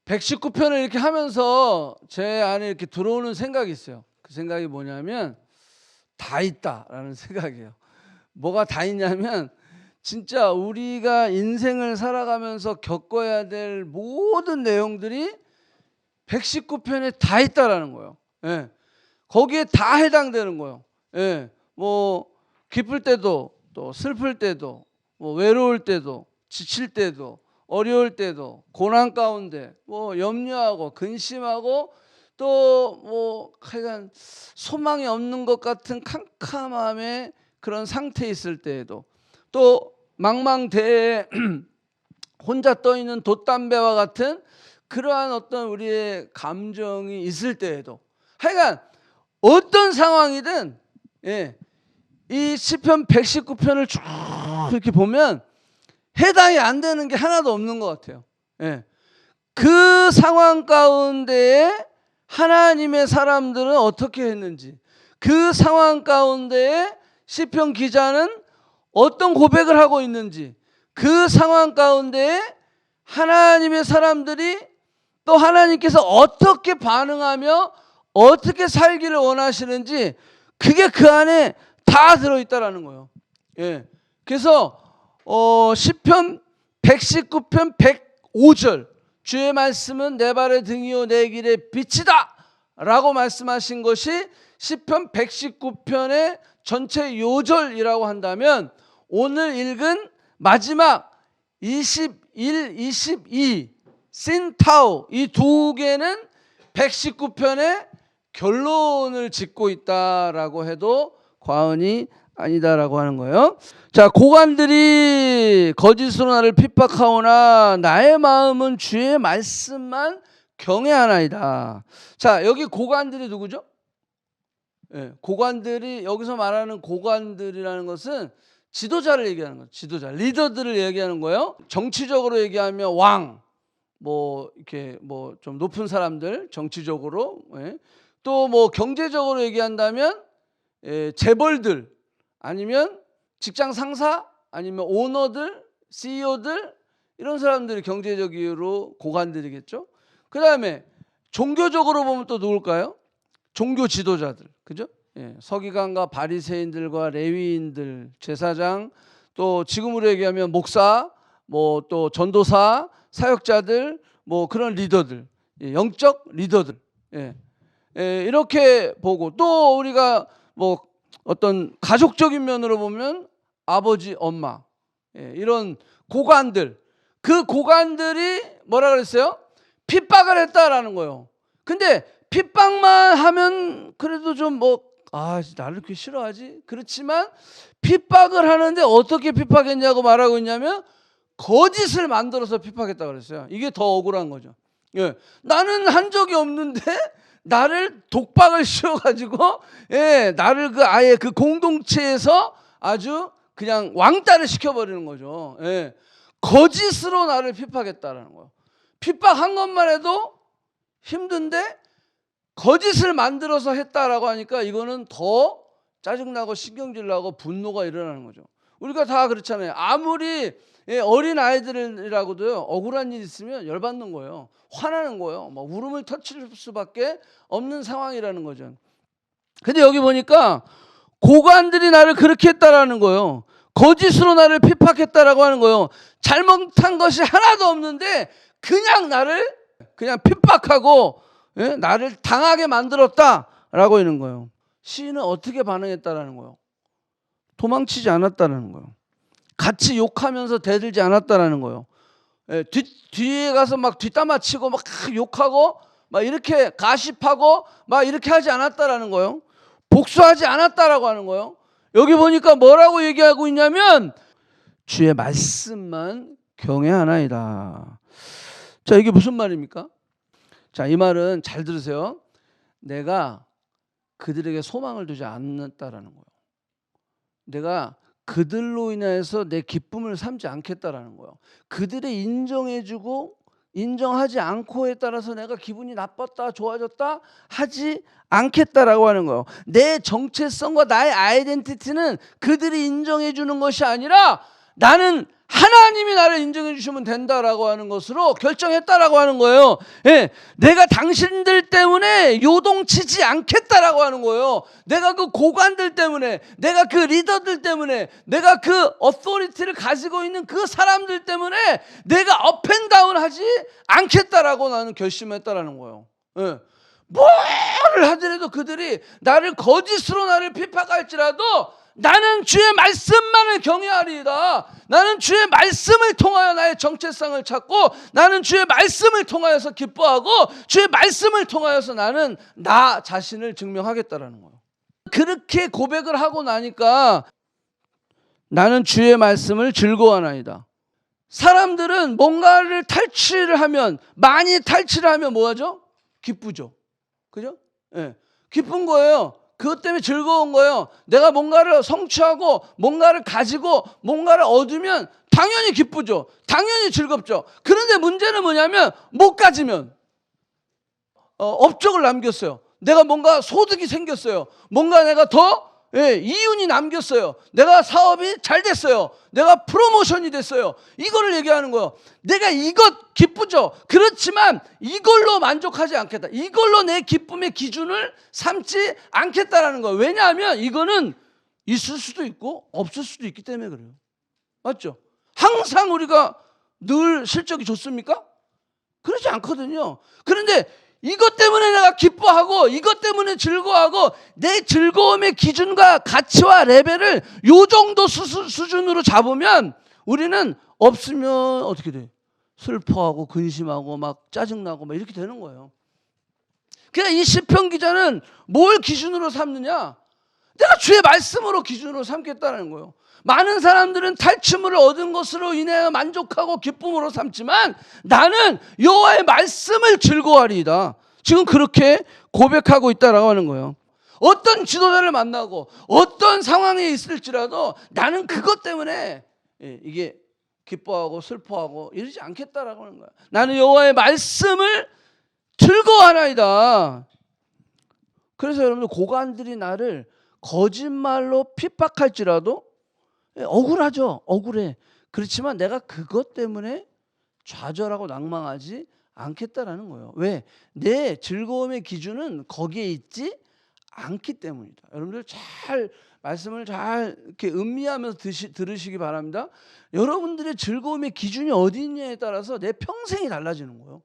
119편을 이렇게 하면서 제 안에 이렇게 들어오는 생각이 있어요. 그 생각이 뭐냐면 다 있다라는 생각이에요. 뭐가 다 있냐면 진짜 우리가 인생을 살아가면서 겪어야 될 모든 내용들이 119편에 다 있다라는 거예요. 예. 거기에 다 해당되는 거예요. 예. 뭐 기쁠 때도 또 슬플 때도 뭐 외로울 때도 지칠 때도 어려울 때도 고난 가운데 뭐 염려하고 근심하고 또 뭐 하여간 소망이 없는 것 같은 캄캄함의 그런 상태에 있을 때에도 또 망망대해에 혼자 떠 있는 돛담배와 같은 그러한 어떤 우리의 감정이 있을 때에도 하여간 어떤 상황이든 이 시편 119편을 쭉 이렇게 보면 해당이 안 되는 게 하나도 없는 것 같아요. 그 상황 가운데에 하나님의 사람들은 어떻게 했는지, 그 상황 가운데에 시편 기자는 어떤 고백을 하고 있는지, 그 상황 가운데에 하나님의 사람들이 또 하나님께서 어떻게 반응하며 어떻게 살기를 원하시는지 그게 그 안에 다 들어있다라는 거예요. 그래서 시편 119편 105절 주의 말씀은 내 발의 등이요 내 길의 빛이다 라고 말씀하신 것이 시편 119편의 전체 요절이라고 한다면 오늘 읽은 마지막 21, 22 신타오 이 두 개는 119편의 결론을 짓고 있다라고 해도 과언이 아니다라고 하는 거예요. 자, 고관들이 거짓으로 나를 핍박하오나 나의 마음은 주의 말씀만 경외하나이다. 자, 여기 고관들이 누구죠? 고관들이 여기서 말하는 고관들이라는 것은 지도자를 얘기하는 거예요. 지도자, 리더들을 얘기하는 거예요. 정치적으로 얘기하면 왕, 뭐 이렇게 뭐 좀 높은 사람들 정치적으로, 또 뭐 경제적으로 얘기한다면 재벌들 아니면 직장 상사 아니면 오너들, CEO들 이런 사람들이 경제적 이유로 고관들이겠죠. 그 다음에 종교적으로 보면 또 누굴까요? 종교 지도자들, 그죠? 서기관과 바리새인들과 레위인들, 제사장, 또 지금으로 얘기하면 목사, 뭐 또 전도사, 사역자들, 뭐 그런 리더들, 영적 리더들, 이렇게 보고 또 우리가 뭐 어떤 가족적인 면으로 보면 아버지, 엄마, 이런 고관들, 그 고관들이 뭐라 그랬어요? 핍박을 했다라는 거예요. 근데 핍박만 하면 그래도 좀 나를 그렇게 싫어하지? 그렇지만 핍박을 하는데 어떻게 핍박했냐고 말하고 있냐면 거짓을 만들어서 핍박했다고 그랬어요. 이게 더 억울한 거죠. 나는 한 적이 없는데 나를 독박을 씌워가지고 나를 아예 그 공동체에서 아주 그냥 왕따를 시켜버리는 거죠. 거짓으로 나를 핍박했다라는 거예요. 핍박한 것만 해도 힘든데 거짓을 만들어서 했다라고 하니까 이거는 더 짜증나고 신경질나고 분노가 일어나는 거죠. 우리가 다 그렇잖아요. 아무리 어린 아이들이라고도요, 억울한 일 있으면 열받는 거예요. 화나는 거예요. 막 울음을 터칠 수밖에 없는 상황이라는 거죠. 근데 여기 보니까 고관들이 나를 그렇게 했다라는 거예요. 거짓으로 나를 핍박했다라고 하는 거예요. 잘못한 것이 하나도 없는데 그냥 나를 그냥 핍박하고 나를 당하게 만들었다라고 하는 거예요. 시인은 어떻게 반응했다라는 거예요? 도망치지 않았다라는 거예요. 같이 욕하면서 대들지 않았다라는 거예요. 뒤에 가서 막 뒷담화치고 막 욕하고 막 이렇게 가십하고 막 이렇게 하지 않았다라는 거예요. 복수하지 않았다라고 하는 거예요. 여기 보니까 뭐라고 얘기하고 있냐면 주의 말씀만 경외하나이다. 자, 이게 무슨 말입니까? 자, 이 말은 잘 들으세요. 내가 그들에게 소망을 두지 않는다라는 거예요. 내가 그들로 인해서 내 기쁨을 삼지 않겠다라는 거예요. 그들의 인정해주고 인정하지 않고에 따라서 내가 기분이 나빴다 좋아졌다 하지 않겠다라고 하는 거예요. 내 정체성과 나의 아이덴티티는 그들이 인정해 주는 것이 아니라 나는 하나님이 나를 인정해 주시면 된다라고 하는 것으로 결정했다라고 하는 거예요. 예, 내가 당신들 때문에 요동치지 않겠다라고 하는 거예요. 내가 그 고관들 때문에, 내가 그 리더들 때문에, 내가 그 어소리티를 가지고 있는 그 사람들 때문에 내가 업앤다운 하지 않겠다라고 나는 결심했다라는 거예요. 예. 뭐를 하더라도 그들이 나를 거짓으로 나를 핍박할지라도 나는 주의 말씀만을 경외하리이다. 나는 주의 말씀을 통하여 나의 정체성을 찾고, 나는 주의 말씀을 통하여서 기뻐하고, 주의 말씀을 통하여서 나는 나 자신을 증명하겠다라는 거예요. 그렇게 고백을 하고 나니까 나는 주의 말씀을 즐거워하나이다. 사람들은 뭔가를 탈취를 하면, 많이 탈취를 하면 뭐하죠? 기쁘죠. 그죠? 예. 기쁜 거예요. 그것 때문에 즐거운 거예요. 내가 뭔가를 성취하고 뭔가를 가지고 뭔가를 얻으면 당연히 기쁘죠. 당연히 즐겁죠. 그런데 문제는 뭐냐면 못 가지면 업적을 남겼어요. 내가 뭔가 소득이 생겼어요. 뭔가 내가 더 이윤이 남겼어요. 내가 사업이 잘 됐어요. 내가 프로모션이 됐어요. 이거를 얘기하는 거예요. 내가 이것 기쁘죠. 그렇지만 이걸로 만족하지 않겠다. 이걸로 내 기쁨의 기준을 삼지 않겠다라는 거예요. 왜냐하면 이거는 있을 수도 있고 없을 수도 있기 때문에 그래요. 맞죠? 항상 우리가 늘 실적이 좋습니까? 그렇지 않거든요. 그런데 이것 때문에 내가 기뻐하고 이것 때문에 즐거워하고 내 즐거움의 기준과 가치와 레벨을 요 정도 수준으로 잡으면 우리는 없으면 어떻게 돼? 슬퍼하고 근심하고 막 짜증나고 막 이렇게 되는 거예요. 그러니까 이 시편 기자는 뭘 기준으로 삼느냐? 내가 주의 말씀으로 기준으로 삼겠다는 거예요. 많은 사람들은 탈취물을 얻은 것으로 인해 만족하고 기쁨으로 삼지만 나는 여호와의 말씀을 즐거워하리이다. 지금 그렇게 고백하고 있다라고 하는 거예요. 어떤 지도자를 만나고 어떤 상황에 있을지라도 나는 그것 때문에 이게 기뻐하고 슬퍼하고 이러지 않겠다라고 하는 거예요. 나는 여호와의 말씀을 즐거워하나이다. 그래서 여러분들 고관들이 나를 거짓말로 핍박할지라도 억울하죠. 억울해. 그렇지만 내가 그것 때문에 좌절하고 낭망하지 않겠다라는 거예요. 왜? 내 즐거움의 기준은 거기에 있지 않기 때문이다. 여러분들 잘 말씀을 잘 이렇게 음미하면서 들으시기 바랍니다. 여러분들의 즐거움의 기준이 어디 있냐에 따라서 내 평생이 달라지는 거예요.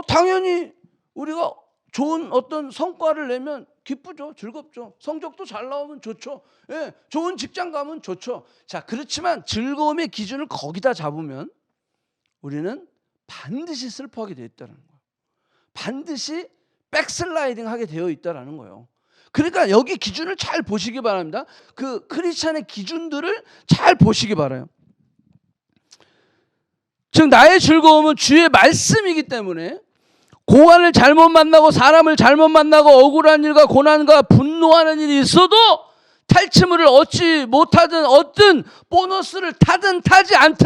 당연히 우리가 좋은 어떤 성과를 내면 기쁘죠. 즐겁죠. 성적도 잘 나오면 좋죠. 예, 좋은 직장 가면 좋죠. 자, 그렇지만 즐거움의 기준을 거기다 잡으면 우리는 반드시 슬퍼하게 되어 있다는 거예요. 반드시 백슬라이딩 하게 되어 있다는 거예요. 그러니까 여기 기준을 잘 보시기 바랍니다. 그 크리스찬의 기준들을 잘 보시기 바라요. 즉 나의 즐거움은 주의 말씀이기 때문에 고관을 잘못 만나고 사람을 잘못 만나고 억울한 일과 고난과 분노하는 일이 있어도 탈취물을 얻지 못하든 얻든 보너스를 타든 타지 않든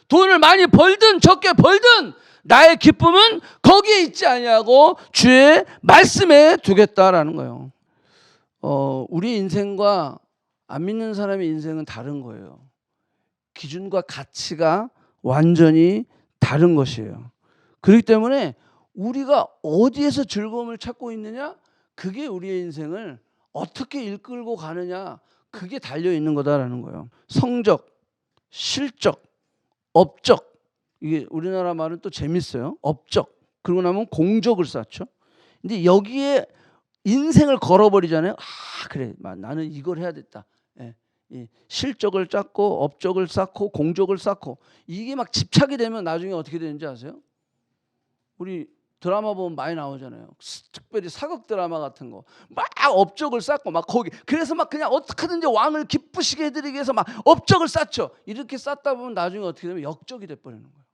돈을 많이 벌든 적게 벌든 나의 기쁨은 거기에 있지 아니하고 주의 말씀에 두겠다라는 거예요. 우리 인생과 안 믿는 사람의 인생은 다른 거예요. 기준과 가치가 완전히 다른 것이에요. 그렇기 때문에 우리가 어디에서 즐거움을 찾고 있느냐? 그게 우리의 인생을 어떻게 이끌고 가느냐? 그게 달려 있는 거다라는 거예요. 성적, 실적, 업적. 이게 우리나라 말은 또 재밌어요. 업적. 그러고 나면 공적을 쌓죠. 근데 여기에 인생을 걸어버리잖아요. 그래, 나는 이걸 해야 됐다. 실적을 쌓고 업적을 쌓고 공적을 쌓고 이게 막 집착이 되면 나중에 어떻게 되는지 아세요? 우리 드라마 보면 많이 나오잖아요. 특별히 사극 드라마 같은 거. 막 업적을 쌓고 막 거기. 그래서 막 그냥 어떻게든지 왕을 기쁘시게 해드리기 위해서 막 업적을 쌓죠. 이렇게 쌓다 보면 나중에 어떻게 되면 역적이 돼버리는 거예요.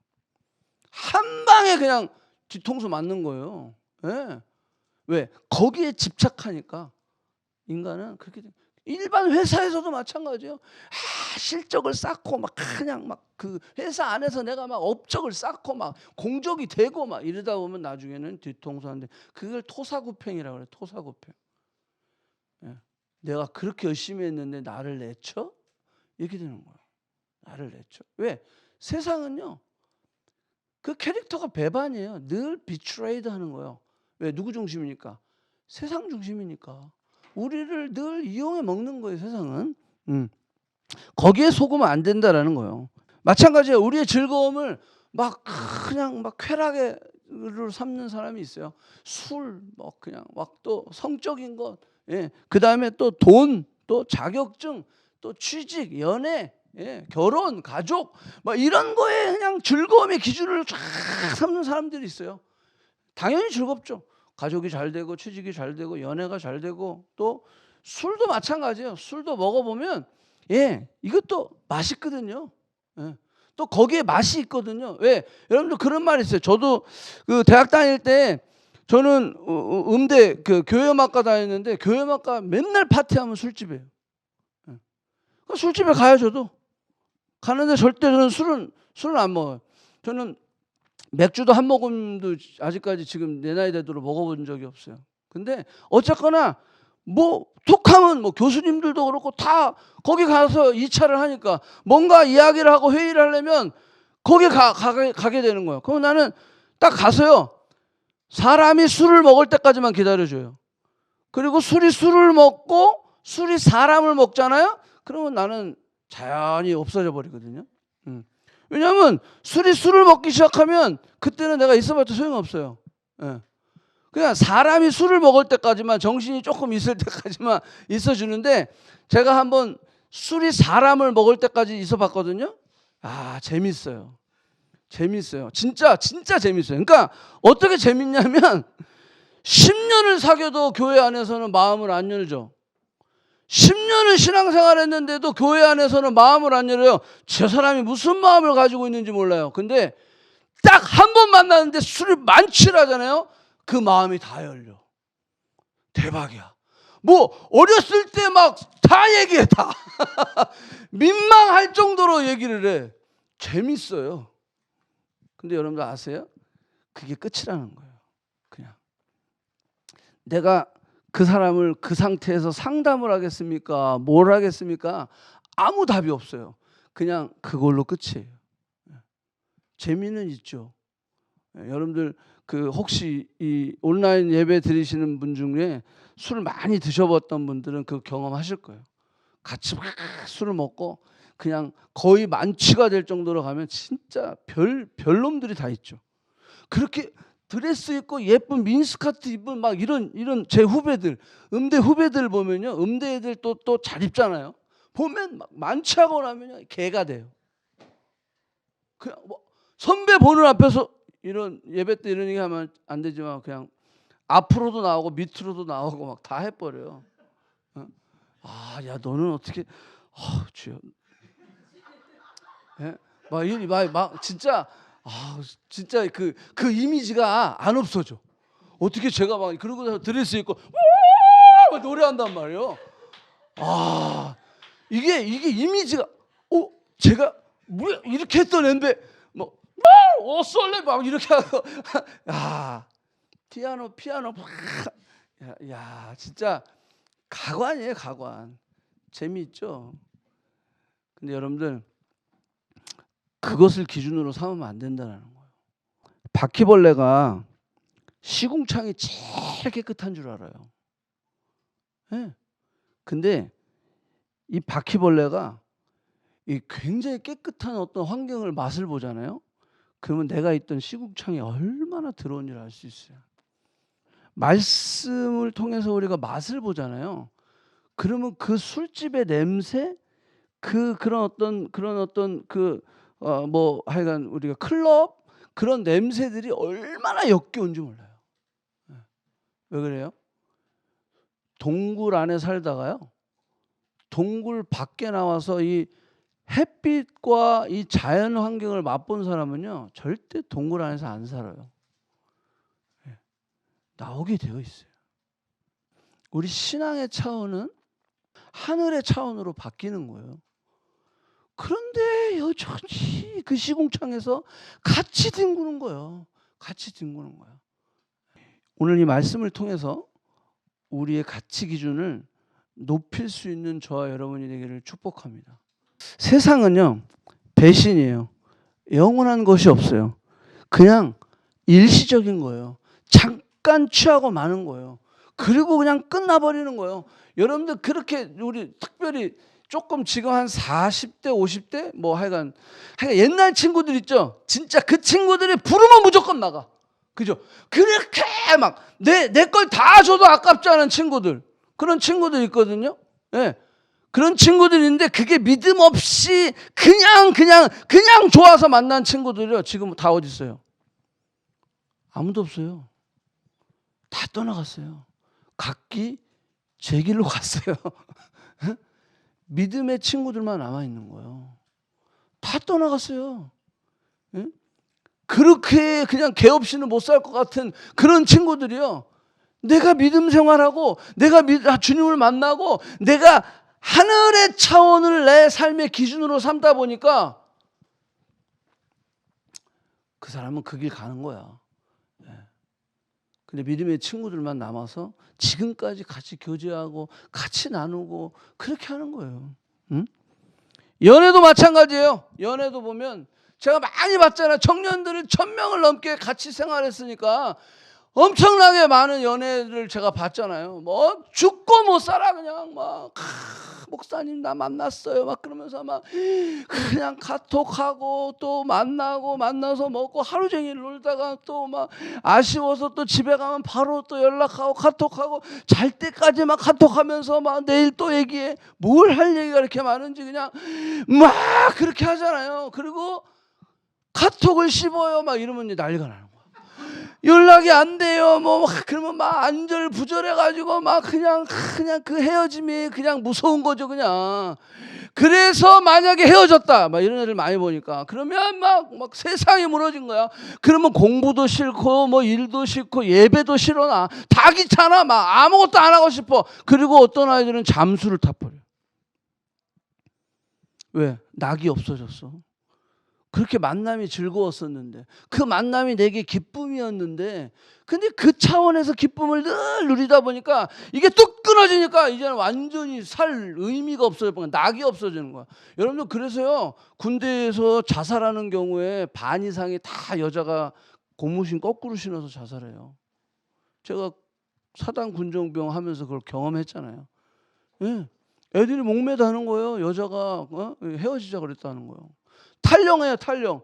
한 방에 그냥 뒤통수 맞는 거예요. 네. 왜? 거기에 집착하니까 인간은 그렇게 돼요. 일반 회사에서도 마찬가지예요. 실적을 쌓고 막 그냥 막 그 회사 안에서 내가 막 업적을 쌓고 막 공적이 되고 막 이러다 보면 나중에는 뒤통수하는데 그걸 토사구팽이라고 그래요. 토사구팽. 예. 내가 그렇게 열심히 했는데 나를 내쳐? 이렇게 되는 거예요. 나를 냈죠. 왜? 세상은요. 그 캐릭터가 배반이에요. 늘 비트레이드 하는 거예요. 왜? 누구 중심이니까? 세상 중심이니까. 우리를 늘 이용해 먹는 거예요, 세상은. 거기에 속으면 안 된다라는 거예요. 마찬가지예요. 우리의 즐거움을 막 그냥 막 쾌락으로 삼는 사람이 있어요. 술, 뭐 그냥 막 또 성적인 것, 예. 그 다음에 또 돈, 또 자격증, 또 취직, 연애, 예. 결혼, 가족, 뭐 이런 거에 그냥 즐거움의 기준을 쫙 삼는 사람들이 있어요. 당연히 즐겁죠. 가족이 잘 되고 취직이 잘 되고 연애가 잘 되고 또 술도 마찬가지예요. 술도 먹어보면 예, 이것도 맛있거든요. 예. 또 거기에 맛이 있거든요. 왜? 여러분들 그런 말이 있어요. 저도 그 대학 다닐 때 저는 음대 그 교회음악과 다녔는데 교회음악과 맨날 파티하면 술집이에요. 예. 술집에 가요 저도. 가는데 절대 저는 술은 안 먹어요. 저는 맥주도 한 모금도 아직까지 지금 내 나이 되도록 먹어본 적이 없어요. 근데 어쨌거나 뭐 툭하면 뭐 교수님들도 그렇고 다 거기 가서 2차를 하니까 뭔가 이야기를 하고 회의를 하려면 거기 가게 되는 거예요. 그럼 나는 딱 가서요. 사람이 술을 먹을 때까지만 기다려줘요. 그리고 술을 먹고 술이 사람을 먹잖아요. 그러면 나는 자연히 없어져 버리거든요. 왜냐하면 술을 먹기 시작하면 그때는 내가 있어봤자 소용없어요. 예. 그냥 사람이 술을 먹을 때까지만 정신이 조금 있을 때까지만 있어주는데 제가 한번 술이 사람을 먹을 때까지 있어봤거든요. 아 재밌어요. 재밌어요. 진짜 재밌어요. 그러니까 어떻게 재밌냐면 10년을 사귀어도 교회 안에서는 마음을 안 열죠. 10년을 신앙생활 했는데도 교회 안에서는 마음을 안 열어요. 저 사람이 무슨 마음을 가지고 있는지 몰라요. 근데 딱 한 번 만나는데 술을 만취하잖아요. 그 마음이 다 열려. 대박이야. 뭐 어렸을 때 막 다 얘기해 다. 민망할 정도로 얘기를 해. 재밌어요. 근데 여러분들 아세요? 그게 끝이라는 거예요. 그냥 내가 그 사람을 그 상태에서 상담을 하겠습니까? 뭘 하겠습니까? 아무 답이 없어요. 그냥 그걸로 끝이에요. 재미는 있죠. 여러분들 그 혹시 이 온라인 예배 드리시는 분 중에 술 많이 드셔봤던 분들은 그 경험하실 거예요. 같이 막 술을 먹고 그냥 거의 만취가 될 정도로 가면 진짜 별놈들이 다 있죠. 그렇게 드레스 입고 예쁜 미니스커트 입은 막 이런 제 후배들, 음대 후배들 보면요. 음대 애들 또 잘 입잖아요. 보면 막 만취하고 나면요. 개가 돼요. 그냥 뭐 선배 보는 앞에서 이런 예배 때 이런 얘기 하면 안 되지만 그냥 앞으로도 나오고 밑으로도 나오고 막 다 해버려요. 아, 야 너는 어떻게 주여. 예? 막 진짜 진짜 그 이미지가 안 없어져. 어떻게 제가 막 그러고 드레스 입고 막 노래한단 말이에요. 아 이게 이미지가 제가 뭐 이렇게 했던 애인데 뭐 쏠래 막 이렇게 하고 피아노 야 진짜 가관이에요 가관. 재미있죠. 근데 여러분들 그것을 기준으로 삼으면 안 된다는 거예요. 바퀴벌레가 시궁창이 제일 깨끗한 줄 알아요. 네. 근데 이 바퀴벌레가 이 굉장히 깨끗한 어떤 환경을 맛을 보잖아요. 그러면 내가 있던 시궁창이 얼마나 더러운 줄 알 수 있어요. 말씀을 통해서 우리가 맛을 보잖아요. 그러면 그 술집의 냄새, 그런 어떤 뭐 하여간 우리가 클럽 그런 냄새들이 얼마나 역겨운지 몰라요. 왜 그래요? 동굴 안에 살다가요. 동굴 밖에 나와서 이 햇빛과 이 자연 환경을 맛본 사람은요. 절대 동굴 안에서 안 살아요. 나오게 되어 있어요. 우리 신앙의 차원은 하늘의 차원으로 바뀌는 거예요. 그런데 여전히 그 시궁창에서 같이 뒹구는 거예요. 같이 뒹구는 거예요. 오늘 이 말씀을 통해서 우리의 가치 기준을 높일 수 있는 저와 여러분이 되기를 축복합니다. 세상은요, 배신이에요. 영원한 것이 없어요. 그냥 일시적인 거예요. 잠깐 취하고 마는 거예요. 그리고 그냥 끝나버리는 거예요. 여러분들 그렇게 우리 특별히 조금 지금 한 40대, 50대 뭐 하여간 옛날 친구들 있죠. 진짜 그 친구들이 부르면 무조건 나가. 그죠? 그렇게 막 내 걸 다 줘도 아깝지 않은 친구들. 그런 친구들 있거든요. 예. 그런 친구들인데 그게 믿음 없이 그냥 좋아서 만난 친구들이요. 지금 다 어디 있어요? 아무도 없어요. 다 떠나갔어요. 각기 제 길로 갔어요. 믿음의 친구들만 남아 있는 거예요. 다 떠나갔어요. 예? 그렇게 그냥 개 없이는 못 살 것 같은 그런 친구들이요. 내가 믿음 생활하고 내가 주님을 만나고 내가 하늘의 차원을 내 삶의 기준으로 삼다 보니까 그 사람은 그 길 가는 거야. 근데 믿음의 친구들만 남아서 지금까지 같이 교제하고 같이 나누고 그렇게 하는 거예요. 응? 연애도 마찬가지예요. 연애도 보면 제가 많이 봤잖아요. 청년들을 1000명을 넘게 같이 생활했으니까 엄청나게 많은 연애를 제가 봤잖아요. 뭐 죽고 못 살아 그냥 막 목사님 나 만났어요 막 그러면서 막 그냥 카톡하고 또 만나서 먹고 하루 종일 놀다가 또 막 아쉬워서 또 집에 가면 바로 또 연락하고 카톡하고 잘 때까지 막 카톡하면서 막 내일 또 얘기해. 뭘 할 얘기가 이렇게 많은지 그냥 막 그렇게 하잖아요. 그리고 카톡을 씹어요 막 이러면 난리가 나는 거야. 연락이 안 돼요. 뭐 그러면 막 안절부절해가지고 막 그냥 그 헤어짐이 그냥 무서운 거죠 그냥. 그래서 만약에 헤어졌다 막 이런 애들 많이 보니까 그러면 막 세상이 무너진 거야. 그러면 공부도 싫고 뭐 일도 싫고 예배도 싫어 나 다 귀찮아 막 아무것도 안 하고 싶어. 그리고 어떤 아이들은 잠수를 타버려. 왜? 낙이 없어졌어. 그렇게 만남이 즐거웠었는데 그 만남이 내게 기쁨이었는데 근데 그 차원에서 기쁨을 늘 누리다 보니까 이게 뚝 끊어지니까 이제는 완전히 살 의미가 없어지고 낙이 없어지는 거야. 여러분들 그래서요 군대에서 자살하는 경우에 반 이상이 다 여자가 고무신 거꾸로 신어서 자살해요. 제가 사단 군종병 하면서 그걸 경험했잖아요. 예. 애들이 목매다는 거예요. 여자가 헤어지자 그랬다는 거예요. 탈령해요, 탈령.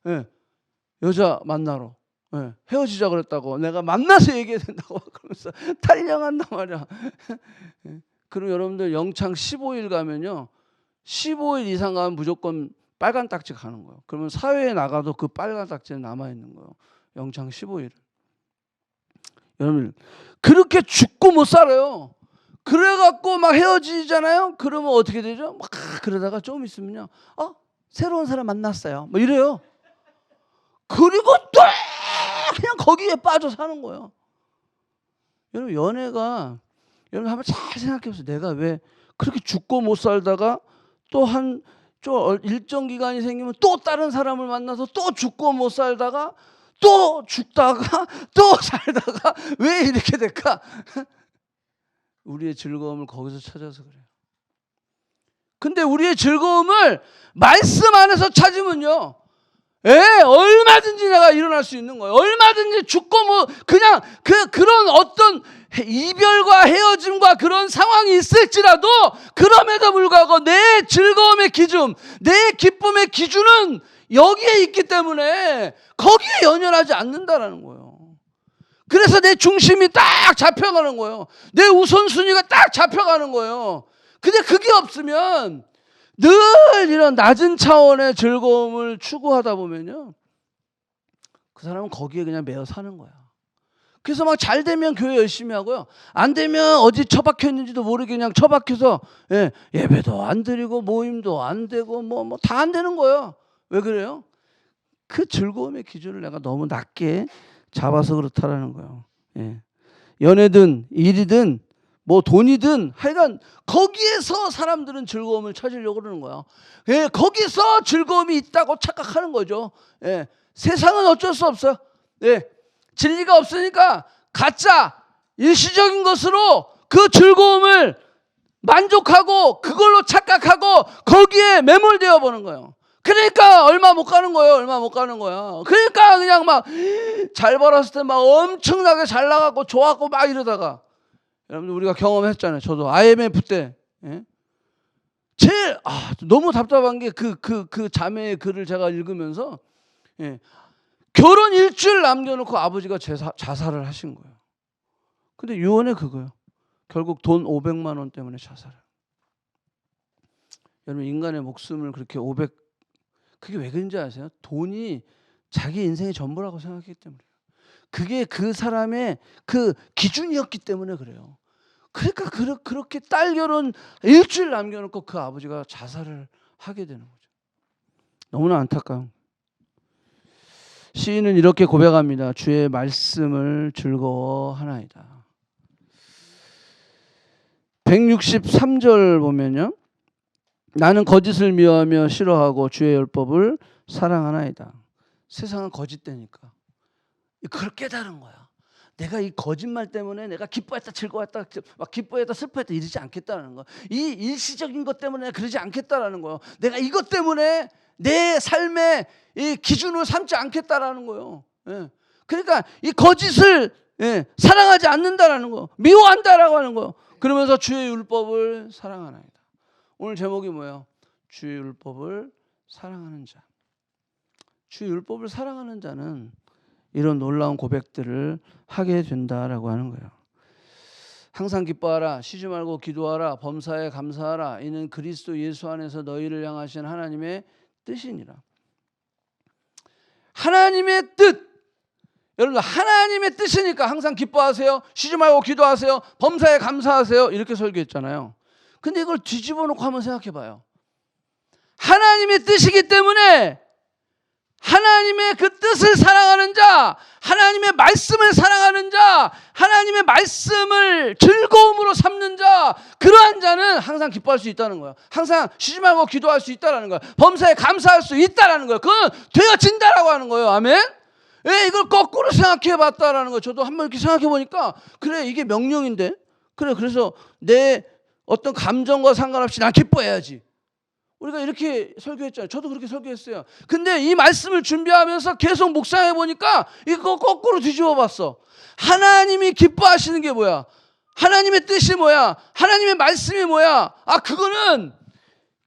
예. 여자 만나러. 예. 헤어지자 그랬다고. 내가 만나서 얘기해야 된다고. 그러면서 탈령한단 말이야. 예. 그럼 여러분들 영창 15일 가면요. 15일 이상 가면 무조건 빨간 딱지 가는 거예요. 그러면 사회에 나가도 그 빨간 딱지는 남아있는 거예요. 영창 15일. 여러분, 그렇게 죽고 못 살아요. 그래갖고 막 헤어지잖아요. 그러면 어떻게 되죠? 막 그러다가 좀 있으면요. 새로운 사람 만났어요. 뭐 이래요. 그리고 또 그냥 거기에 빠져 사는 거예요. 여러분 연애가 여러분 한번 잘 생각해 보세요. 내가 왜 그렇게 죽고 못 살다가 또 좀 일정 기간이 생기면 또 다른 사람을 만나서 또 죽고 못 살다가 또 죽다가 또 살다가 왜 이렇게 될까? 우리의 즐거움을 거기서 찾아서 그래요. 근데 우리의 즐거움을 말씀 안에서 찾으면요. 얼마든지 내가 일어날 수 있는 거예요. 얼마든지 죽고 뭐 그냥 그런 어떤 이별과 헤어짐과 그런 상황이 있을지라도 그럼에도 불구하고 내 즐거움의 기준, 내 기쁨의 기준은 여기에 있기 때문에 거기에 연연하지 않는다라는 거예요. 그래서 내 중심이 딱 잡혀가는 거예요. 내 우선순위가 딱 잡혀가는 거예요. 근데 그게 없으면 늘 이런 낮은 차원의 즐거움을 추구하다 보면요. 그 사람은 거기에 그냥 매여 사는 거야. 그래서 막 잘 되면 교회 열심히 하고요. 안 되면 어디 처박혀 있는지도 모르게 그냥 처박혀서 예배도 안 드리고 모임도 안 되고 뭐 다 안 되는 거예요. 왜 그래요? 그 즐거움의 기준을 내가 너무 낮게 잡아서 그렇다라는 거예요. 연애든 일이든 뭐 돈이든 하여간 거기에서 사람들은 즐거움을 찾으려고 그러는 거야. 거기서 즐거움이 있다고 착각하는 거죠. 세상은 어쩔 수 없어요. 진리가 없으니까 가짜 일시적인 것으로 그 즐거움을 만족하고 그걸로 착각하고 거기에 매몰되어 보는 거예요. 그러니까 얼마 못 가는 거예요. 얼마 못 가는 거야. 그러니까 그냥 막 잘 벌었을 때 막 엄청나게 잘 나가고 좋았고 막 이러다가, 여러분들 우리가 경험했잖아요. 저도 IMF 때 제일 너무 답답한 게 그 자매의 글을 제가 읽으면서, 결혼 일주일 남겨놓고 아버지가 자살을 하신 거예요. 근데 유언해 그거예요. 결국 돈 500만 원 때문에 자살을. 여러분, 인간의 목숨을 그렇게 그게 왜 그런지 아세요? 돈이 자기 인생의 전부라고 생각했기 때문이에요. 그게 그 사람의 그 기준이었기 때문에 그래요. 그러니까 그렇게 딸 결혼 일주일 남겨놓고 그 아버지가 자살을 하게 되는 거죠. 너무나 안타까운. 시인은 이렇게 고백합니다. 주의 말씀을 즐거워하나이다. 163절 보면요. 나는 거짓을 미워하며 싫어하고 주의 율법을 사랑하나이다. 세상은 거짓되니까 그걸 깨달은 거야. 내가 이 거짓말 때문에 내가 기뻐했다 즐거웠다 막 기뻐했다 슬퍼했다 이러지 않겠다는 거. 이 일시적인 것 때문에 그러지 않겠다라는 거예요. 내가 이것 때문에 내 삶의 이 기준을 삼지 않겠다라는 거예요. 그러니까 이 거짓을 사랑하지 않는다라는 거, 미워한다라고 하는 거예요. 그러면서 주의 율법을 사랑하나이다. 오늘 제목이 뭐예요? 주의 율법을 사랑하는 자. 주의 율법을 사랑하는 자는 이런 놀라운 고백들을 하게 된다라고 하는 거예요. 항상 기뻐하라, 쉬지 말고 기도하라, 범사에 감사하라. 이는 그리스도 예수 안에서 너희를 향하신 하나님의 뜻이니라. 하나님의 뜻. 여러분, 하나님의 뜻이니까 항상 기뻐하세요, 쉬지 말고 기도하세요, 범사에 감사하세요, 이렇게 설교했잖아요. 근데 이걸 뒤집어 놓고 한번 생각해 봐요. 하나님의 뜻이기 때문에 하나님의 그 뜻을 사랑하는 자, 하나님의 말씀을 사랑하는 자, 하나님의 말씀을 즐거움으로 삼는 자, 그러한 자는 항상 기뻐할 수 있다는 거예요. 항상 쉬지 말고 기도할 수 있다는 거예요. 범사에 감사할 수 있다는 거예요. 그건 되어진다라고 하는 거예요. 아멘. 이걸 거꾸로 생각해 봤다라는 거예요. 저도 한번 이렇게 생각해 보니까, 그래, 이게 명령인데, 그래, 그래서 내 어떤 감정과 상관없이 난 기뻐해야지. 우리가 이렇게 설교했잖아요. 저도 그렇게 설교했어요. 근데 이 말씀을 준비하면서 계속 묵상해 보니까 이거 거꾸로 뒤집어 봤어. 하나님이 기뻐하시는 게 뭐야? 하나님의 뜻이 뭐야? 하나님의 말씀이 뭐야? 그거는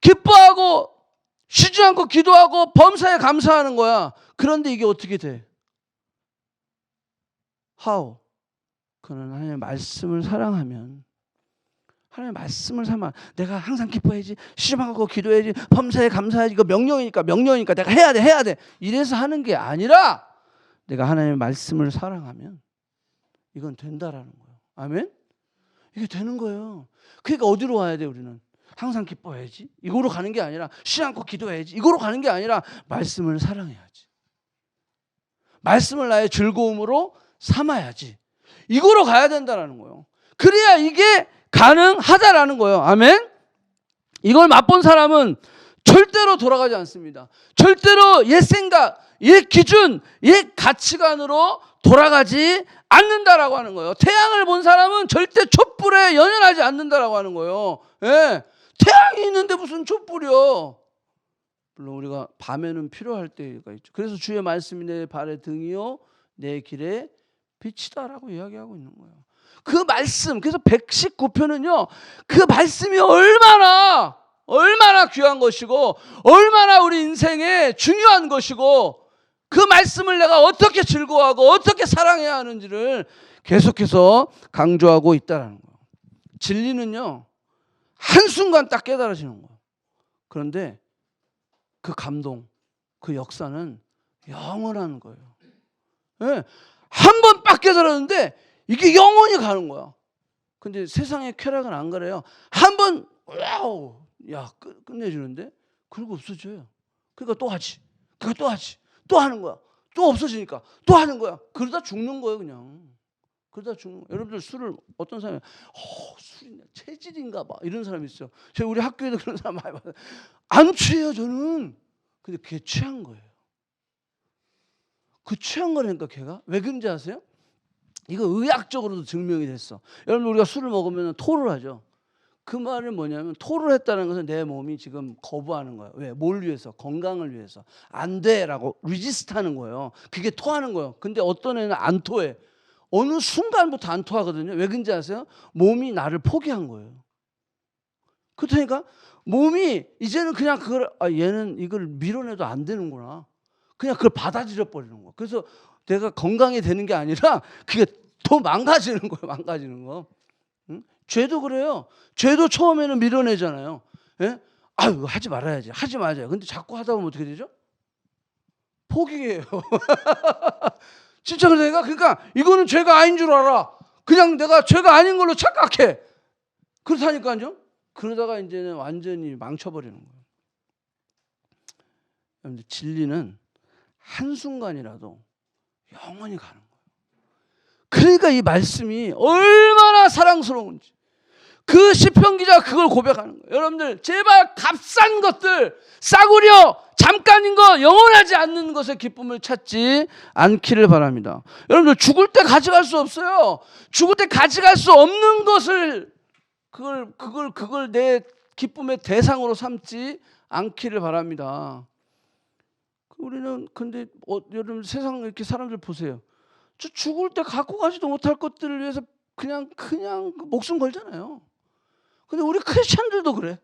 기뻐하고 쉬지 않고 기도하고 범사에 감사하는 거야. 그런데 이게 어떻게 돼? How? 그는 하나님의 말씀을 사랑하면, 하나님의 말씀을 삼아 내가 항상 기뻐해야지, 쉬지 말고 기도해야지, 범사에 감사해야지, 이거 명령이니까 내가 해야 돼 이래서 하는 게 아니라, 내가 하나님의 말씀을 사랑하면 이건 된다라는 거예요. 아멘? 이게 되는 거예요. 그러니까 어디로 와야 돼? 우리는 항상 기뻐해야지 이거로 가는 게 아니라, 쉬지 않고 기도해야지 이거로 가는 게 아니라, 말씀을 사랑해야지, 말씀을 나의 즐거움으로 삼아야지, 이거로 가야 된다라는 거예요. 그래야 이게 가능하다라는 거예요. 아멘. 이걸 맛본 사람은 절대로 돌아가지 않습니다. 절대로 옛 생각, 옛 기준, 옛 가치관으로 돌아가지 않는다라고 하는 거예요. 태양을 본 사람은 절대 촛불에 연연하지 않는다라고 하는 거예요. 태양이 있는데 무슨 촛불이요? 물론 우리가 밤에는 필요할 때가 있죠. 그래서 주의 말씀이 내 발의 등이요 내 길에 빛이다라고 이야기하고 있는 거예요. 그 말씀, 그래서 119편은요, 그 말씀이 얼마나 귀한 것이고, 얼마나 우리 인생에 중요한 것이고, 그 말씀을 내가 어떻게 즐거워하고 어떻게 사랑해야 하는지를 계속해서 강조하고 있다는 거예요. 진리는요, 한순간 딱 깨달아지는 거예요. 그런데 그 감동, 그 역사는 영원한 거예요. 한 번 딱 깨달았는데 이게 영원히 가는 거야. 근데 세상의 쾌락은 안 그래요. 한 번 와우, 야, 끝내주는데 그리고 없어져요. 그러니까 또 하지, 그러니까 또 하지, 또 하는 거야. 또 없어지니까 또 하는 거야. 그러다 죽는 거예요, 그냥. 그러다 죽는 거예요. 여러분들 술을, 어떤 사람이 술이 체질인가 봐 이런 사람이 있어요. 제가 우리 학교에도 그런 사람 많이 봐요. 안 취해요, 저는. 근데 걔 취한 거예요. 그 취한 거라니까. 걔가 왜 그런지 아세요? 이거 의학적으로도 증명이 됐어. 여러분, 우리가 술을 먹으면 토를 하죠. 그 말은 뭐냐면 토를 했다는 것은 내 몸이 지금 거부하는 거예요. 왜? 뭘 위해서? 건강을 위해서. 안 돼라고 리지스트하는 거예요. 그게 토하는 거예요. 근데 어떤 애는 안 토해. 어느 순간부터 안 토하거든요. 왜 그런지 아세요? 몸이 나를 포기한 거예요. 그렇다니까 몸이 이제는 그냥 그걸 얘는 이걸 밀어내도 안 되는구나. 그냥 그걸 받아들여 버리는 거예요. 그래서 내가 건강이 되는 게 아니라 그게 더 망가지는 거예요. 망가지는 거. 응? 죄도 그래요. 죄도 처음에는 밀어내잖아요. 예? 아유 하지 말아야지. 하지 말아야지. 근데 자꾸 하다 보면 어떻게 되죠? 포기해요. 진짜 그러니까 이거는 죄가 아닌 줄 알아. 그냥 내가 죄가 아닌 걸로 착각해. 그렇다니까요. 그러다가 이제는 완전히 망쳐버리는 거예요. 여러분들 진리는 한순간이라도 영원히 가는 거예요. 그러니까 이 말씀이 얼마나 사랑스러운지 그 시편 기자가 그걸 고백하는 거예요. 여러분들 제발 값싼 것들 싸구려 잠깐인 거 영원하지 않는 것의 기쁨을 찾지 않기를 바랍니다. 여러분들 죽을 때 가져갈 수 없어요. 죽을 때 가져갈 수 없는 것을 그걸 내 기쁨의 대상으로 삼지 않기를 바랍니다. 우리는 근데 여러분 세상 이렇게 사람들 보세요. 저 죽을 때 갖고 가지도 못할 것들을 위해서 그냥 목숨 걸잖아요. 근데 우리 크리스천들도 그래.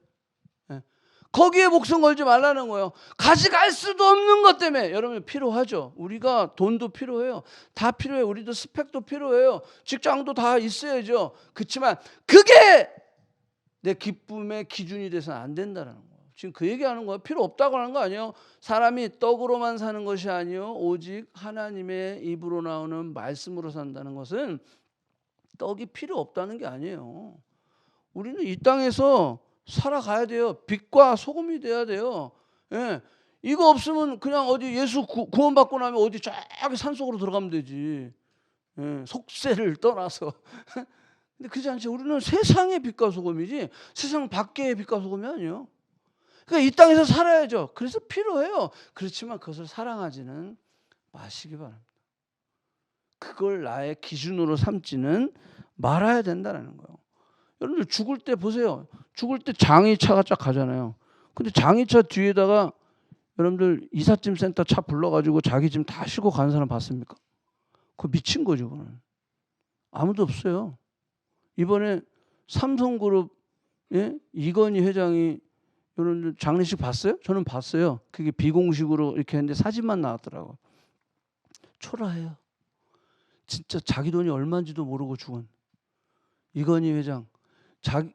거기에 목숨 걸지 말라는 거예요. 가져갈 수도 없는 것 때문에 여러분 필요하죠. 우리가 돈도 필요해요. 다 필요해요. 우리도 스펙도 필요해요. 직장도 다 있어야죠. 그렇지만 그게 내 기쁨의 기준이 돼서는 안 된다는 거예요. 지금 그 얘기하는 거예요. 필요 없다고 하는 거 아니에요. 사람이 떡으로만 사는 것이 아니요 오직 하나님의 입으로 나오는 말씀으로 산다는 것은 떡이 필요 없다는 게 아니에요. 우리는 이 땅에서 살아가야 돼요. 빛과 소금이 돼야 돼요. 예. 이거 없으면 그냥 어디 예수 구원받고 나면 어디 저기 산속으로 들어가면 되지. 예. 속세를 떠나서. 근데 그렇지 않죠. 우리는 세상의 빛과 소금이지 세상 밖의 빛과 소금이 아니에요. 그러니까 이 땅에서 살아야죠. 그래서 필요해요. 그렇지만 그것을 사랑하지는 마시기 바랍니다. 그걸 나의 기준으로 삼지는 말아야 된다는 거예요. 여러분들 죽을 때 보세요. 죽을 때 장의차가 쫙 가잖아요. 근데 장의차 뒤에다가 여러분들 이삿짐 센터 차 불러가지고 자기 짐 다 싣고 가는 사람 봤습니까? 그거 미친 거죠. 그거는. 아무도 없어요. 이번에 삼성그룹 이건희 회장이 여러분들 장례식 봤어요? 저는 봤어요. 그게 비공식으로 이렇게 했는데 사진만 나왔더라고. 초라해요. 진짜 자기 돈이 얼마인지도 모르고 죽은 이건희 회장.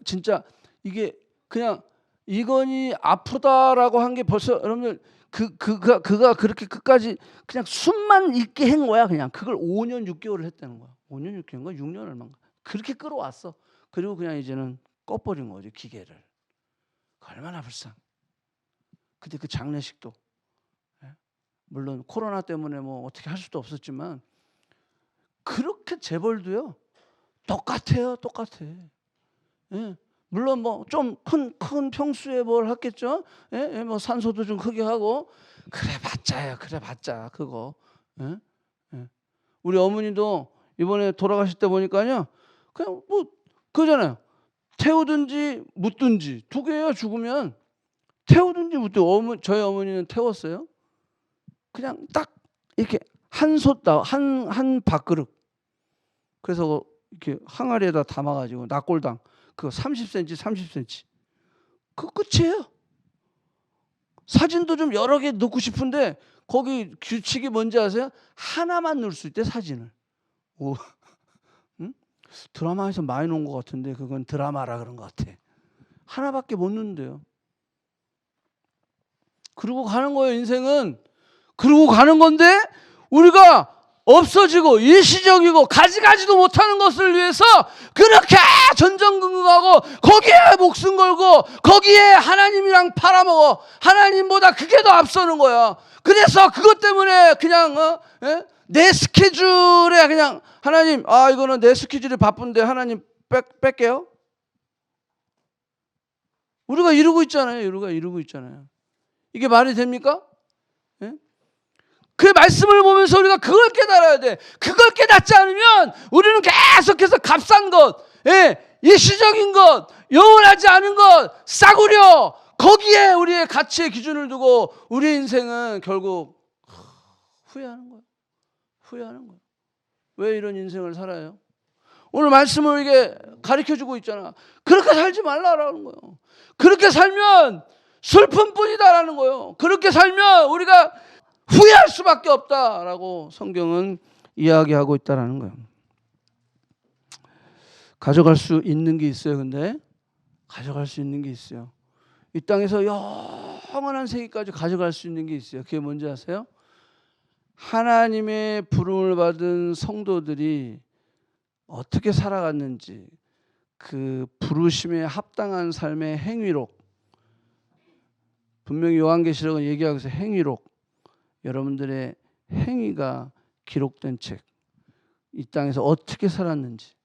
진짜 이게 그냥 이건희 아프다라고 한 게 벌써 여러분들 그가 그렇게 끝까지 그냥 숨만 있게 한 거야. 그냥 그걸 5년 6개월을 했다는 거야. 5년 6개월인가 6년 얼마인가 그렇게 끌어왔어. 그리고 그냥 이제는 꺼버린 거지 기계를. 얼마나 불쌍. 근데 그 장례식도 물론 코로나 때문에 뭐 어떻게 할 수도 없었지만 그렇게 재벌도요 똑같아요. 똑같아. 예. 물론 뭐 좀 큰 평수에 뭘 했겠죠. 예? 뭐 산소도 좀 크게 하고 그래 봤자요. 그래 봤자 그거. 예? 예. 우리 어머니도 이번에 돌아가실 때 보니까요. 그냥 뭐 그거잖아요. 태우든지 묻든지 두 개예요. 죽으면 태우든지 묻든지. 저희 어머니는 태웠어요. 그냥 딱 이렇게 한 밥그릇. 그래서 이렇게 항아리에다 담아가지고 낙골당 그거 30cm. 그거 끝이에요. 사진도 좀 여러 개 넣고 싶은데 거기 규칙이 뭔지 아세요? 하나만 넣을 수 있대 사진을. 오. 응? 드라마에서 많이 놓은 것 같은데 그건 드라마라 그런 것 같아. 하나밖에 못 넣는데요. 그러고 가는 거예요. 인생은. 그러고 가는 건데 우리가 없어지고 일시적이고 가지가지도 못하는 것을 위해서 그렇게 전전긍긍하고 거기에 목숨 걸고 거기에 하나님이랑 팔아먹어. 하나님보다 그게 더 앞서는 거야. 그래서 그것 때문에 그냥 내 스케줄에 그냥 하나님 이거는 내 스케줄이 바쁜데 하나님 뺄게요. 우리가 이러고 있잖아요. 이게 말이 됩니까? 그 말씀을 보면서 우리가 그걸 깨달아야 돼. 그걸 깨닫지 않으면 우리는 계속해서 값싼 것, 일시적인 것, 영원하지 않은 것, 싸구려, 거기에 우리의 가치의 기준을 두고 우리 인생은 결국 후회하는 거예요. 후회하는 거예요. 왜 이런 인생을 살아요? 오늘 말씀을 이게 가르쳐주고 있잖아. 그렇게 살지 말라라는 거예요. 그렇게 살면 슬픔뿐이다라는 거예요. 그렇게 살면 우리가 후회할 수밖에 없다라고 성경은 이야기하고 있다라는 거예요. 가져갈 수 있는 게 있어요. 근데 가져갈 수 있는 게 있어요. 이 땅에서 영원한 세계까지 가져갈 수 있는 게 있어요. 그게 뭔지 아세요? 하나님의 부름을 받은 성도들이 어떻게 살아갔는지, 그 부르심에 합당한 삶의 행위록, 분명히 요한계시록은 얘기하고 있어요. 행위록, 여러분들의 행위가 기록된 책, 이 땅에서 어떻게 살았는지,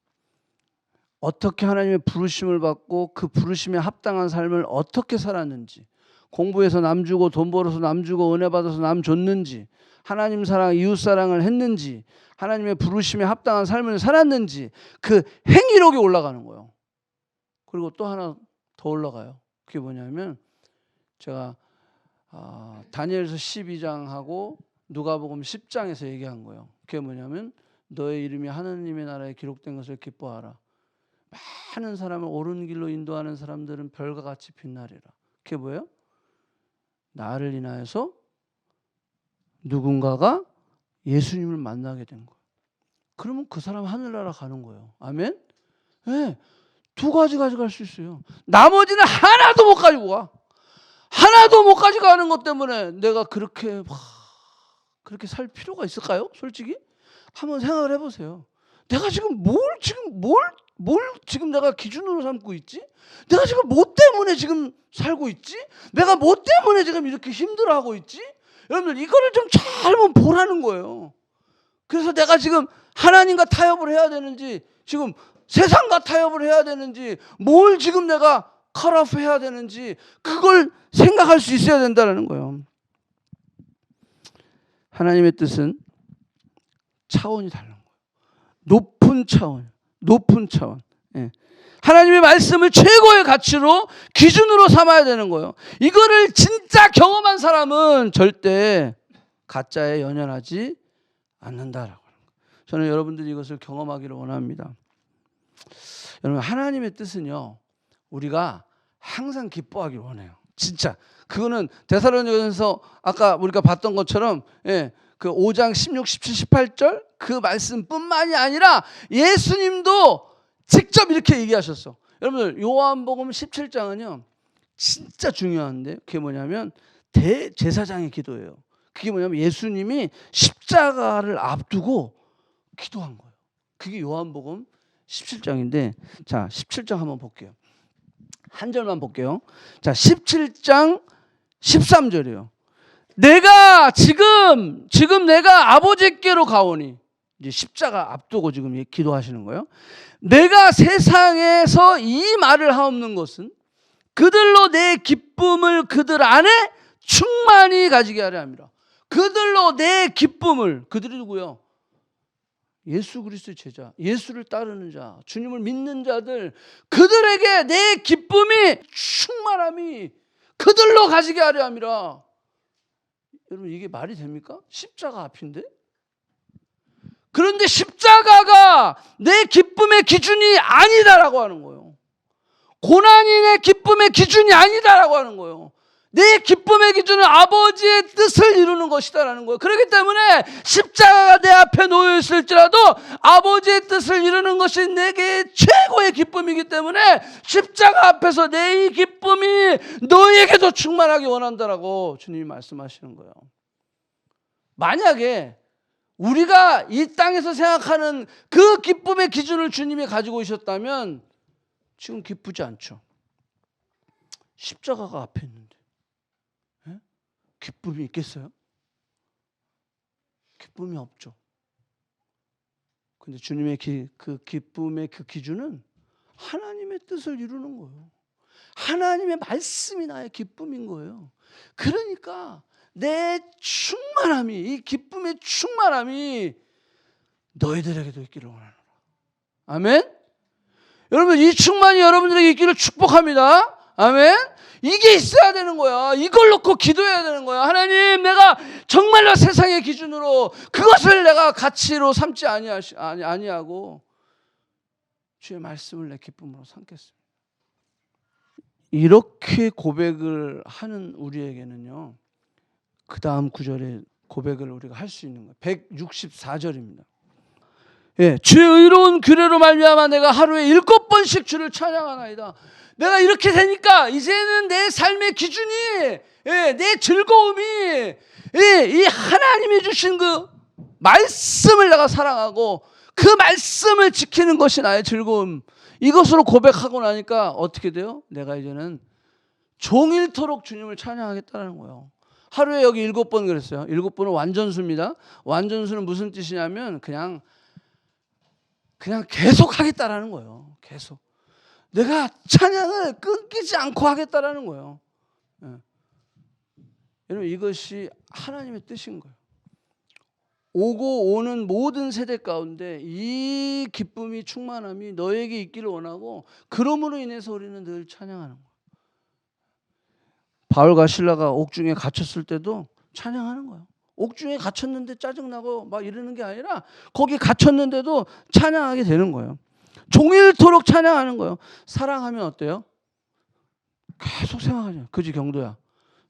어떻게 하나님의 부르심을 받고 그 부르심에 합당한 삶을 어떻게 살았는지, 공부해서 남 주고 돈 벌어서 남 주고 은혜 받아서 남 줬는지, 하나님 사랑, 이웃 사랑을 했는지, 하나님의 부르심에 합당한 삶을 살았는지, 그 행위록이 올라가는 거예요. 그리고 또 하나 더 올라가요. 그게 뭐냐면 제가 다니엘서 12장하고 누가복음 10장에서 얘기한 거예요. 그게 뭐냐면 너의 이름이 하느님의 나라에 기록된 것을 기뻐하라. 많은 사람을 옳은 길로 인도하는 사람들은 별과 같이 빛나리라. 그게 뭐예요? 나를 인하여서 누군가가 예수님을 만나게 된 거예요. 그러면 그 사람 하늘나라 가는 거예요. 아멘? 네, 두 가지 가져갈 수 있어요. 나머지는 하나도 못 가지고 가. 하나도 못 가져가는 것 때문에 내가 그렇게 살 필요가 있을까요? 솔직히 한번 생각을 해보세요. 내가 지금 뭘 지금 내가 기준으로 삼고 있지? 내가 지금 뭐 때문에 지금 살고 있지? 내가 뭐 때문에 지금 이렇게 힘들어하고 있지? 여러분들 이거를 좀 잘 한번 보라는 거예요. 그래서 내가 지금 하나님과 타협을 해야 되는지, 지금 세상과 타협을 해야 되는지, 뭘 지금 내가 컷오프 해야 되는지, 그걸 생각할 수 있어야 된다는 거예요. 하나님의 뜻은 차원이 다른 거예요. 높은 차원. 예. 하나님의 말씀을 최고의 가치로, 기준으로 삼아야 되는 거예요. 이거를 진짜 경험한 사람은 절대 가짜에 연연하지 않는다라고 하는 거예요. 저는 여러분들이 이것을 경험하기를 원합니다. 여러분, 하나님의 뜻은요, 우리가 항상 기뻐하길 원해요. 진짜 그거는 데살로니가전서 아까 우리가 봤던 것처럼, 예, 그 5장 16, 17, 18절 그 말씀뿐만이 아니라 예수님도 직접 이렇게 얘기하셨어. 여러분들 요한복음 17장은요 진짜 중요한데, 그게 뭐냐면 대제사장의 기도예요. 그게 뭐냐면 예수님이 십자가를 앞두고 기도한 거예요. 그게 요한복음 17장인데, 자 17장 한번 볼게요. 한 절만 볼게요. 자 17장 13절이에요. 내가 지금 내가 아버지께로 가오니, 이제 십자가 앞두고 지금 기도하시는 거예요. 내가 세상에서 이 말을 하옵는 것은 그들로 내 기쁨을 그들 안에 충만히 가지게 하려 함이라. 그들로 내 기쁨을, 그들이 누구요? 예수 그리스도의 제자, 예수를 따르는 자, 주님을 믿는 자들, 그들에게 내 기쁨이, 충만함이 그들로 가지게 하려 함이라. 여러분 이게 말이 됩니까? 십자가 앞인데? 그런데 십자가가 내 기쁨의 기준이 아니다라고 하는 거예요. 고난이 내 기쁨의 기준이 아니다라고 하는 거예요. 내 기쁨의 기준은 아버지의 뜻을 이루는 것이다라는 거예요. 그렇기 때문에 십자가가 내 앞에 놓여 있을지라도 아버지의 뜻을 이루는 것이 내게 최고의 기쁨이기 때문에 십자가 앞에서 내 이 기쁨이 너에게도 충만하게 원한다라고 주님이 말씀하시는 거예요. 만약에 우리가 이 땅에서 생각하는 그 기쁨의 기준을 주님이 가지고 오셨다면 지금 기쁘지 않죠. 십자가가 앞에 있는데 기쁨이 있겠어요? 기쁨이 없죠. 근데 주님의 그 기쁨의 그 기준은 하나님의 뜻을 이루는 거예요. 하나님의 말씀이 나의 기쁨인 거예요. 그러니까 내 충만함이, 이 기쁨의 충만함이 너희들에게도 있기를 원하노라. 아멘? 여러분 이 충만이 여러분들에게 있기를 축복합니다. 아멘. 이게 있어야 되는 거야. 이걸 놓고 기도해야 되는 거야. 하나님, 내가 정말로 세상의 기준으로 그것을 내가 가치로 삼지 아니하고 주의 말씀을 내 기쁨으로 삼겠습니다. 이렇게 고백을 하는 우리에게는요, 그 다음 구절에 고백을 우리가 할 수 있는 거예요. 164절입니다. 예, 주의 의로운 규례로 말미암아 내가 하루에 7번씩 주를 찬양하나이다. 내가 이렇게 되니까 이제는 내 삶의 기준이, 예, 내 즐거움이, 예, 이 하나님이 주신 그 말씀을 내가 사랑하고 그 말씀을 지키는 것이 나의 즐거움. 이것으로 고백하고 나니까 어떻게 돼요? 내가 이제는 종일토록 주님을 찬양하겠다는 거예요. 하루에 여기 7번 그랬어요. 7번은 완전수입니다. 완전수는 무슨 뜻이냐면 그냥 계속 하겠다라는 거예요. 계속. 내가 찬양을 끊기지 않고 하겠다라는 거예요. 예. 여러분 이것이 하나님의 뜻인 거예요. 오고 오는 모든 세대 가운데 이 기쁨이 충만함이 너에게 있기를 원하고 그러므로 인해서 우리는 늘 찬양하는 거예요. 바울과 실라가 옥중에 갇혔을 때도 찬양하는 거예요. 옥중에 갇혔는데 짜증나고 막 이러는 게 아니라 거기 갇혔는데도 찬양하게 되는 거예요. 종일토록 찬양하는 거예요. 사랑하면 어때요? 계속 생각하냐. 그지 경도야.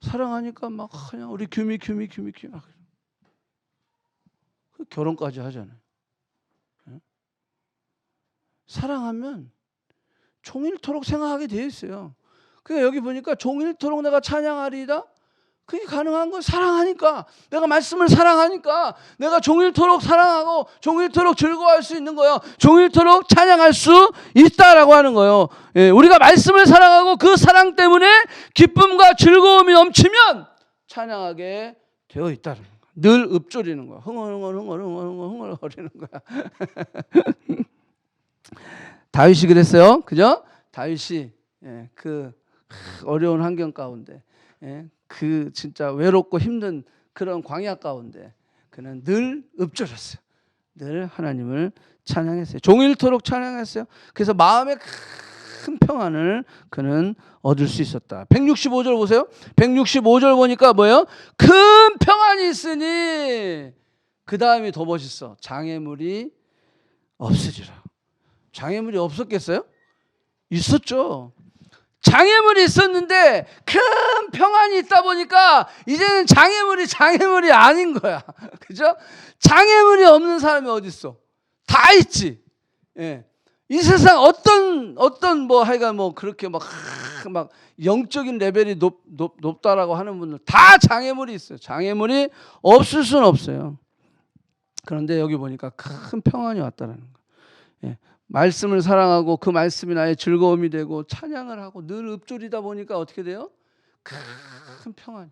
사랑하니까 막 그냥 우리 규미 막 결혼까지 하잖아요. 사랑하면 종일토록 생각하게 되어 있어요. 그러니까 여기 보니까 종일토록 내가 찬양하리이다. 그게 가능한 건 사랑하니까, 내가 말씀을 사랑하니까 내가 종일토록 사랑하고 종일토록 즐거워할 수 있는 거예요. 종일토록 찬양할 수 있다라고 하는 거예요. 예, 우리가 말씀을 사랑하고 그 사랑 때문에 기쁨과 즐거움이 넘치면 찬양하게 되어 있다는 거예요. 늘 읊조리는 거야. 흥얼흥얼거리는 거야. 다윗이 그랬어요. 그죠? 다윗이, 예, 그 어려운 환경 가운데, 예, 그 진짜 외롭고 힘든 그런 광야 가운데 그는 늘 읊조렸어요. 늘 하나님을 찬양했어요. 종일토록 찬양했어요. 그래서 마음의 큰 평안을 그는 얻을 수 있었다. 165절 보세요. 165절 보니까 뭐예요? 큰 평안이 있으니 그 다음이 더 멋있어. 장애물이 없으리라. 장애물이 없었겠어요? 있었죠. 장애물이 있었는데 큰 평안이 있다 보니까 이제는 장애물이 아닌 거야. 그죠? 장애물이 없는 사람이 어디 있어? 다 있지. 예. 이 세상 어떤 뭐 하여간 뭐 그렇게 막 영적인 레벨이 높다라고 하는 분들 다 장애물이 있어요. 장애물이 없을 수는 없어요. 그런데 여기 보니까 큰 평안이 왔다라는 거예요. 예. 말씀을 사랑하고 그 말씀이 나의 즐거움이 되고 찬양을 하고 늘 읊조리다 보니까 어떻게 돼요? 큰 평안.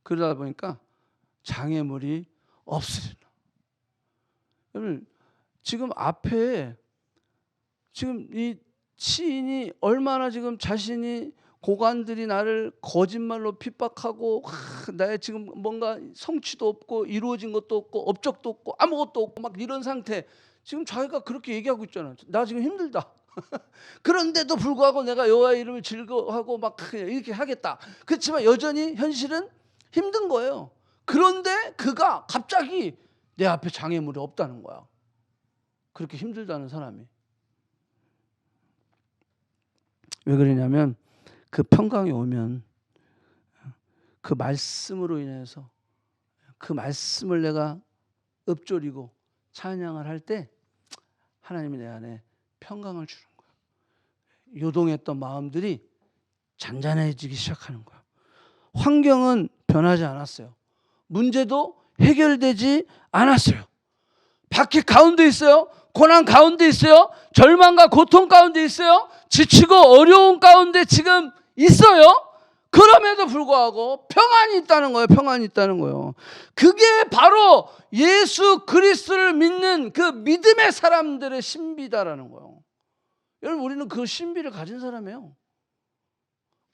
그러다 보니까 장애물이 없으리라. 여러분 지금 앞에 지금 이 시인이 얼마나 지금 자신이 고관들이 나를 거짓말로 핍박하고 나의 지금 뭔가 성취도 없고 이루어진 것도 없고 업적도 없고 아무것도 없고 막 이런 상태. 지금 자기가 그렇게 얘기하고 있잖아. 나 지금 힘들다. 그런데도 불구하고 내가 여호와의 이름을 즐거워하고 막 이렇게 하겠다. 그렇지만 여전히 현실은 힘든 거예요. 그런데 그가 갑자기 내 앞에 장애물이 없다는 거야. 그렇게 힘들다는 사람이. 왜 그러냐면 그 평강이 오면 그 말씀으로 인해서 그 말씀을 내가 읊조리고 찬양을 할 때 하나님이 내 안에 평강을 주는 거야. 요동했던 마음들이 잔잔해지기 시작하는 거야. 환경은 변하지 않았어요. 문제도 해결되지 않았어요. 박해 가운데 있어요. 고난 가운데 있어요. 절망과 고통 가운데 있어요. 지치고 어려운 가운데 지금 있어요. 그럼에도 불구하고 평안이 있다는 거예요. 평안이 있다는 거예요. 그게 바로 예수 그리스도를 믿는 그 믿음의 사람들의 신비다라는 거예요. 여러분 우리는 그 신비를 가진 사람이에요.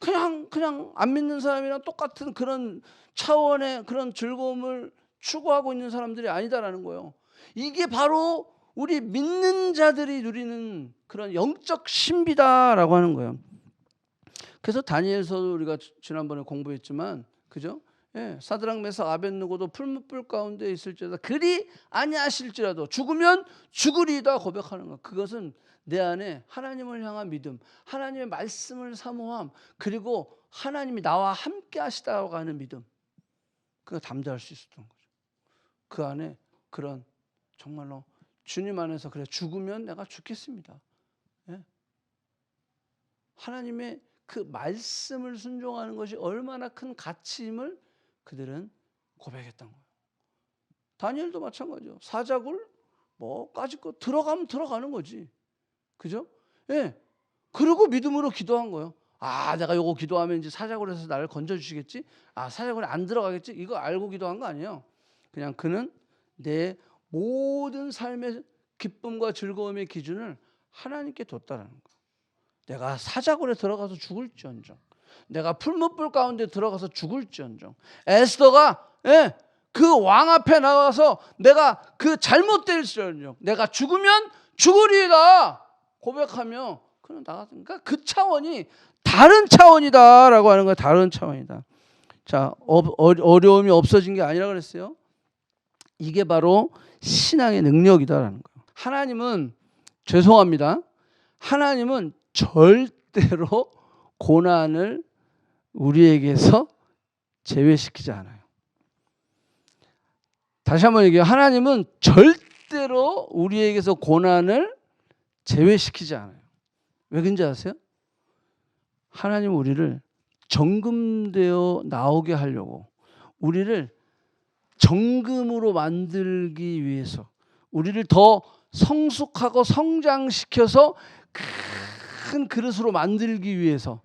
그냥 안 믿는 사람이랑 똑같은 그런 차원의 그런 즐거움을 추구하고 있는 사람들이 아니다라는 거예요. 이게 바로 우리 믿는 자들이 누리는 그런 영적 신비다라고 하는 거예요. 그래서 다니엘서도 우리가 지난번에 공부했지만, 그죠? 예, 사드락 메삭 아벳느고도 풀무불 가운데 있을지라도 그리 아니하실지라도 죽으면 죽으리다 고백하는 것. 그것은 내 안에 하나님을 향한 믿음, 하나님의 말씀을 사모함, 그리고 하나님이 나와 함께 하시다고 하는 믿음, 그거 담대할 수 있었던 거죠. 그 안에 그런 정말로 주님 안에서 그래 죽으면 내가 죽겠습니다. 예? 하나님의 그 말씀을 순종하는 것이 얼마나 큰 가치임을 그들은 고백했던 거예요. 다니엘도 마찬가지죠. 사자굴 뭐까짓 거 들어가면 들어가는 거지. 그죠? 예. 그리고 믿음으로 기도한 거예요. 아, 내가 요거 기도하면 이제 사자굴에서 나를 건져 주시겠지? 아, 사자굴에 안 들어가겠지? 이거 알고 기도한 거 아니에요. 그냥 그는 내 모든 삶의 기쁨과 즐거움의 기준을 하나님께 뒀다라는 거예요. 내가 사자굴에 들어가서 죽을지언정, 내가 풀무불 가운데 들어가서 죽을지언정, 에스더가 그 왕 앞에 나가서 내가 그 잘못될지언정, 내가 죽으면 죽으리이다 고백하며 그는 나갔으니까 그 차원이 다른 차원이다라고 하는 거예요. 다른 차원이다. 자, 어려움이 없어진 게 아니라 그랬어요. 이게 바로 신앙의 능력이다라는 거예요. 하나님은, 죄송합니다, 하나님은 절대로 고난을 우리에게서 제외시키지 않아요. 다시 한번 얘기해요. 하나님은 절대로 우리에게서 고난을 제외시키지 않아요. 왜 그런지 아세요? 하나님은 우리를 정금되어 나오게 하려고, 우리를 정금으로 만들기 위해서, 우리를 더 성숙하고 성장시켜서 큰 그릇으로 만들기 위해서,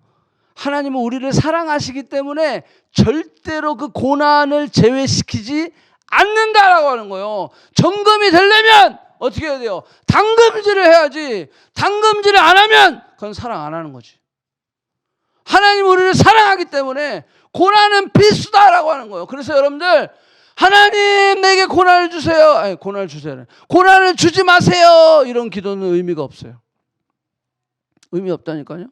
하나님은 우리를 사랑하시기 때문에 절대로 그 고난을 제외시키지 않는다라고 하는 거예요. 정금이 되려면 어떻게 해야 돼요? 당금질을 해야지. 당금질을 안 하면 그건 사랑 안 하는 거지. 하나님은 우리를 사랑하기 때문에 고난은 필수다라고 하는 거예요. 그래서 여러분들, 하나님 내게 고난을 주세요. 아니, 고난을 주세요. 고난을 주지 마세요. 이런 기도는 의미가 없어요. 의미 없다니까요.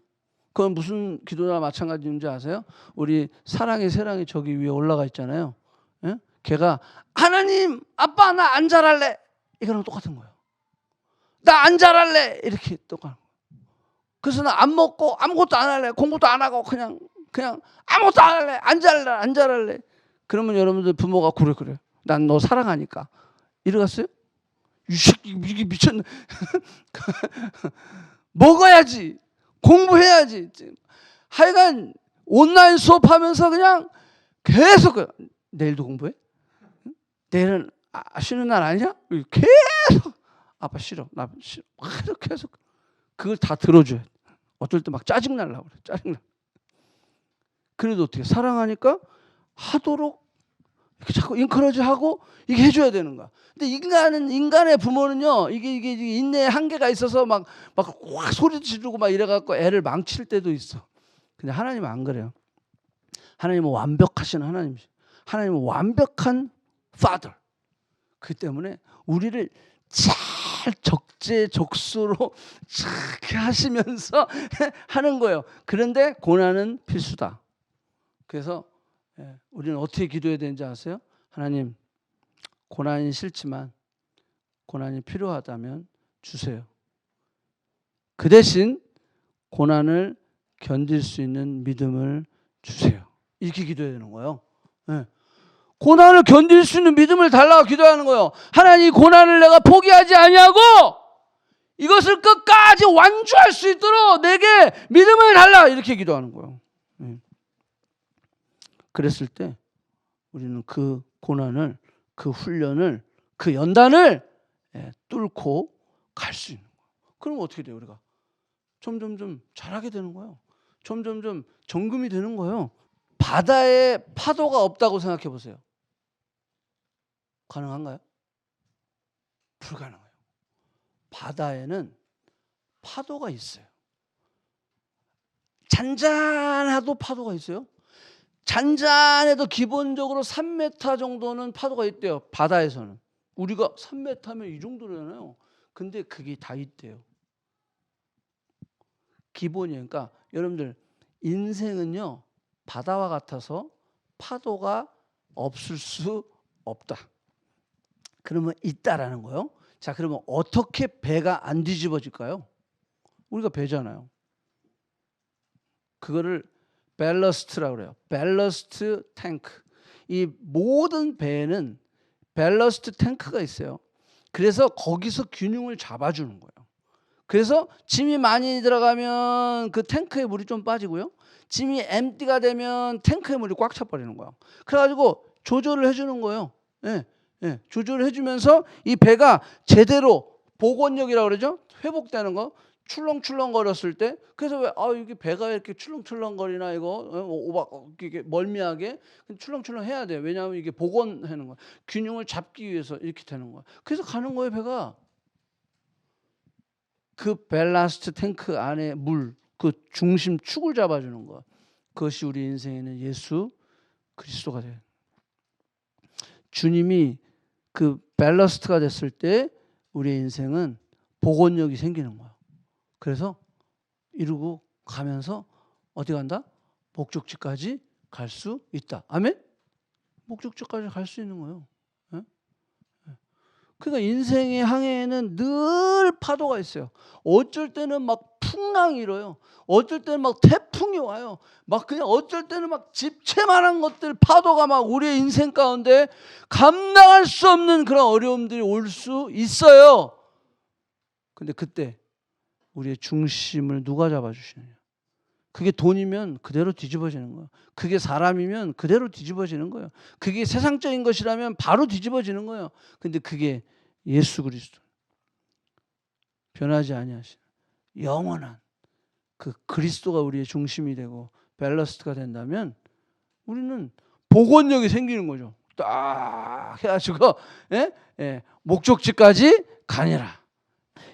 그건 무슨 기도나 마찬가지인지 아세요? 우리 사랑의 새랑이 저기 위에 올라가 있잖아요. 예? 걔가 하나님, 아빠 나 안 자랄래. 이거랑 똑같은 거예요. 나 안 자랄래. 이렇게 똑같은 거예요. 그래서 나 안 먹고 아무것도 안 할래. 공부도 안 하고 그냥 아무것도 안 할래. 안 자랄래. 그러면 여러분들 부모가 그래. 난 너 사랑하니까. 이러겠어요? 이게 미쳤네. 먹어야지. 공부해야지. 하여간 온라인 수업하면서 그냥 계속 내일도 공부해? 내일은 쉬는 날 아니야? 계속 아빠 싫어. 나 싫어. 계속 그걸 다 들어줘야 돼. 어떨 때 막 짜증날라고 그래. 짜증나. 그래도 어떻게 사랑하니까 하도록 이렇게 자꾸 인커러지하고 이게 해줘야 되는 거야. 근데 인간의 부모는요, 이게 인내의 한계가 있어서 막 확 소리 지르고 막 이래갖고 애를 망칠 때도 있어. 근데 하나님은 안 그래요. 하나님은 완벽하신 하나님이시. 하나님은 완벽한 Father. 그 때문에 우리를 잘 적재적소로 착 하시면서 하는 거예요. 그런데 고난은 필수다. 그래서 우리는 어떻게 기도해야 되는지 아세요? 하나님, 고난이 싫지만 고난이 필요하다면 주세요. 그 대신 고난을 견딜 수 있는 믿음을 주세요. 이렇게 기도해야 되는 거예요. 고난을 견딜 수 있는 믿음을 달라고 기도하는 거예요. 하나님, 고난을 내가 포기하지 아니하고 이것을 끝까지 완주할 수 있도록 내게 믿음을 달라. 이렇게 기도하는 거예요. 그랬을 때 우리는 그 고난을, 그 훈련을, 그 연단을 뚫고 갈 수 있는 거예요. 그럼 어떻게 돼요? 우리가 점점점 잘하게 되는 거예요. 점점점 정금이 되는 거예요. 바다에 파도가 없다고 생각해 보세요. 가능한가요? 불가능해요. 바다에는 파도가 있어요. 잔잔해도 파도가 있어요. 잔잔해도 기본적으로 3m 정도는 파도가 있대요. 바다에서는. 우리가 3m면 이 정도잖아요. 근데 그게 다 있대요. 기본이에요. 그러니까 여러분들 인생은요 바다와 같아서 파도가 없을 수 없다. 그러면 있다라는 거예요. 자, 그러면 어떻게 배가 안 뒤집어질까요? 우리가 배잖아요. 그거를 밸러스트라고 그래요. 밸러스트 탱크. 이 모든 배에는 밸러스트 탱크가 있어요. 그래서 거기서 균형을 잡아주는 거예요. 그래서 짐이 많이 들어가면 그 탱크에 물이 좀 빠지고요. 짐이 엠티가 되면 탱크에 물이 꽉 차버리는 거예요. 그래가지고 조절을 해주는 거예요. 예, 예, 조절을 해주면서 이 배가 제대로 복원력이라고 그러죠. 회복되는 거. 출렁출렁 거렸을 때 그래서 왜 이게 배가 이렇게 출렁출렁거리나 이거 오박 이게 멀미하게 출렁출렁 해야 돼요. 왜냐하면 이게 복원하는 거야. 균형을 잡기 위해서 이렇게 되는 거야. 그래서 가는 거예요, 배가. 그 밸러스트 탱크 안에 물, 그 중심 축을 잡아주는 거. 그것이 우리 인생에는 예수 그리스도가 돼요. 주님이 그 밸러스트가 됐을 때 우리의 인생은 복원력이 생기는 거야. 그래서 이루고 가면서 어디 간다? 목적지까지 갈 수 있다. 아멘? 목적지까지 갈 수 있는 거예요. 예? 그러니까 인생의 항해에는 늘 파도가 있어요. 어쩔 때는 막 풍랑이 일어요. 어쩔 때는 막 태풍이 와요. 막 그냥 어쩔 때는 막 집채만한 것들 파도가 막 우리의 인생 가운데 감당할 수 없는 그런 어려움들이 올 수 있어요. 근데 그때 우리의 중심을 누가 잡아주시느냐. 그게 돈이면 그대로 뒤집어지는 거예요. 그게 사람이면 그대로 뒤집어지는 거예요. 그게 세상적인 것이라면 바로 뒤집어지는 거예요. 근데 그게 예수 그리스도. 변하지 아니하시는 영원한 그 그리스도가 우리의 중심이 되고 밸러스트가 된다면 우리는 복원력이 생기는 거죠. 딱 해가지고 목적지까지 가니라.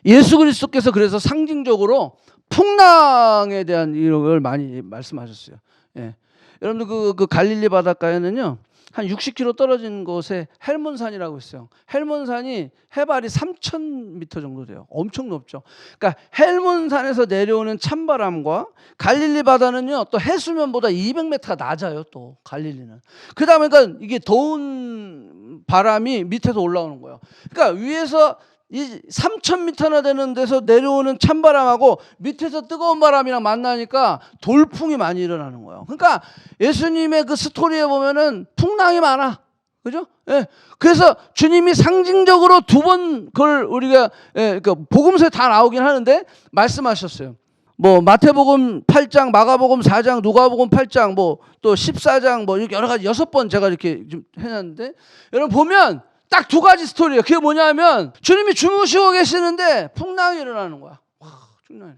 예수 그리스도께서 그래서 상징적으로 풍랑에 대한 이걸 많이 말씀하셨어요. 예. 여러분들 그 갈릴리 바닷가에는요 한 60km 떨어진 곳에 헬몬산이라고 있어요. 헬몬산이 해발이 3,000m 정도 돼요. 엄청 높죠. 그러니까 헬몬산에서 내려오는 찬바람과 갈릴리 바다는요 또 해수면보다 200m가 낮아요. 또 갈릴리는. 그다음에 그러니까 이게 더운 바람이 밑에서 올라오는 거예요. 그러니까 위에서 이 3,000m나 되는 데서 내려오는 찬바람하고 밑에서 뜨거운 바람이랑 만나니까 돌풍이 많이 일어나는 거예요. 그러니까 예수님의 그 스토리에 보면은 풍랑이 많아. 그죠? 예. 그래서 주님이 상징적으로 두 번 그걸 우리가 그러니까 복음서에 다 나오긴 하는데 말씀하셨어요. 뭐 마태복음 8장, 마가복음 4장, 누가복음 8장, 뭐 또 14장 뭐 이렇게 여러 가지 6번 제가 이렇게 좀 해놨는데 여러분 보면 딱 두 가지 스토리예요. 그게 뭐냐면 주님이 주무시고 계시는데 풍랑이 일어나는 거야. 와, 풍랑이.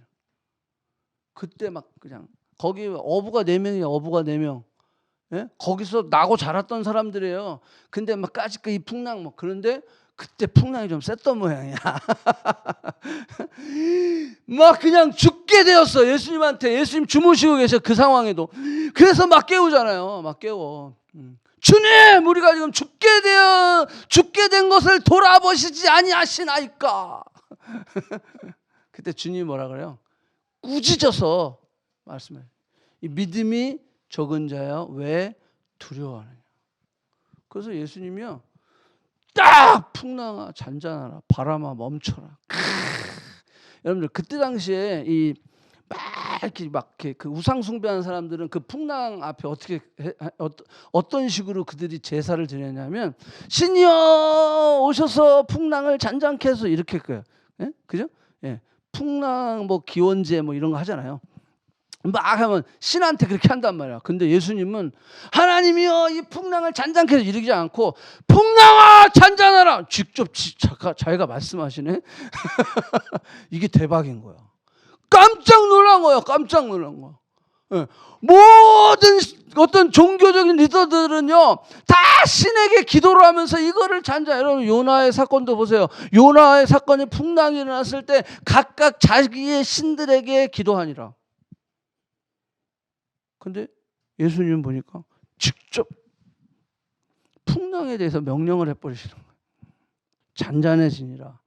그때 막 그냥 거기 어부가 4명이야. 어부가 4명. 예? 거기서 나고 자랐던 사람들이에요. 근데 막 까짓거 이 풍랑 뭐 그런데 그때 풍랑이 좀 셌던 모양이야. 막 그냥 죽게 되었어. 예수님한테. 예수님 주무시고 계셔. 그 상황에도. 그래서 막 깨우잖아요. 막 깨워. 주님, 우리가 지금 죽게 된 것을 돌아보시지 아니하시나이까. 그때 주님이 뭐라 그래요? 꾸짖어서 말씀해요. 이 믿음이 적은 자여 왜 두려워하느냐. 그래서 예수님이요 딱 풍랑아 잔잔하라 바람아 멈춰라. 여러분들 그때 당시에 이렇게 그 우상 숭배하는 사람들은 그 풍랑 앞에 어떤 식으로 그들이 제사를 드렸냐면 신이여 오셔서 풍랑을 잔잔케 해서 이렇게 거예요. 예? 그죠? 예. 풍랑 뭐 기원제 뭐 이런 거 하잖아요. 막 하면 신한테 그렇게 한단 말이야. 근데 예수님은 하나님이여 이 풍랑을 잔잔케 해서 이러지 않고 풍랑아 잔잔하라 직접 자기가 말씀하시네. 이게 대박인 거야. 깜짝 놀란 거예요. 깜짝 놀란 거야. 예. 모든 어떤 종교적인 리더들은요 다 신에게 기도를 하면서 이거를 여러분 요나의 사건도 보세요. 요나의 사건이 풍랑이 일어났을 때 각각 자기의 신들에게 기도하니라. 근데 예수님 보니까 직접 풍랑에 대해서 명령을 해버리시는 거예요. 잔잔해지니라.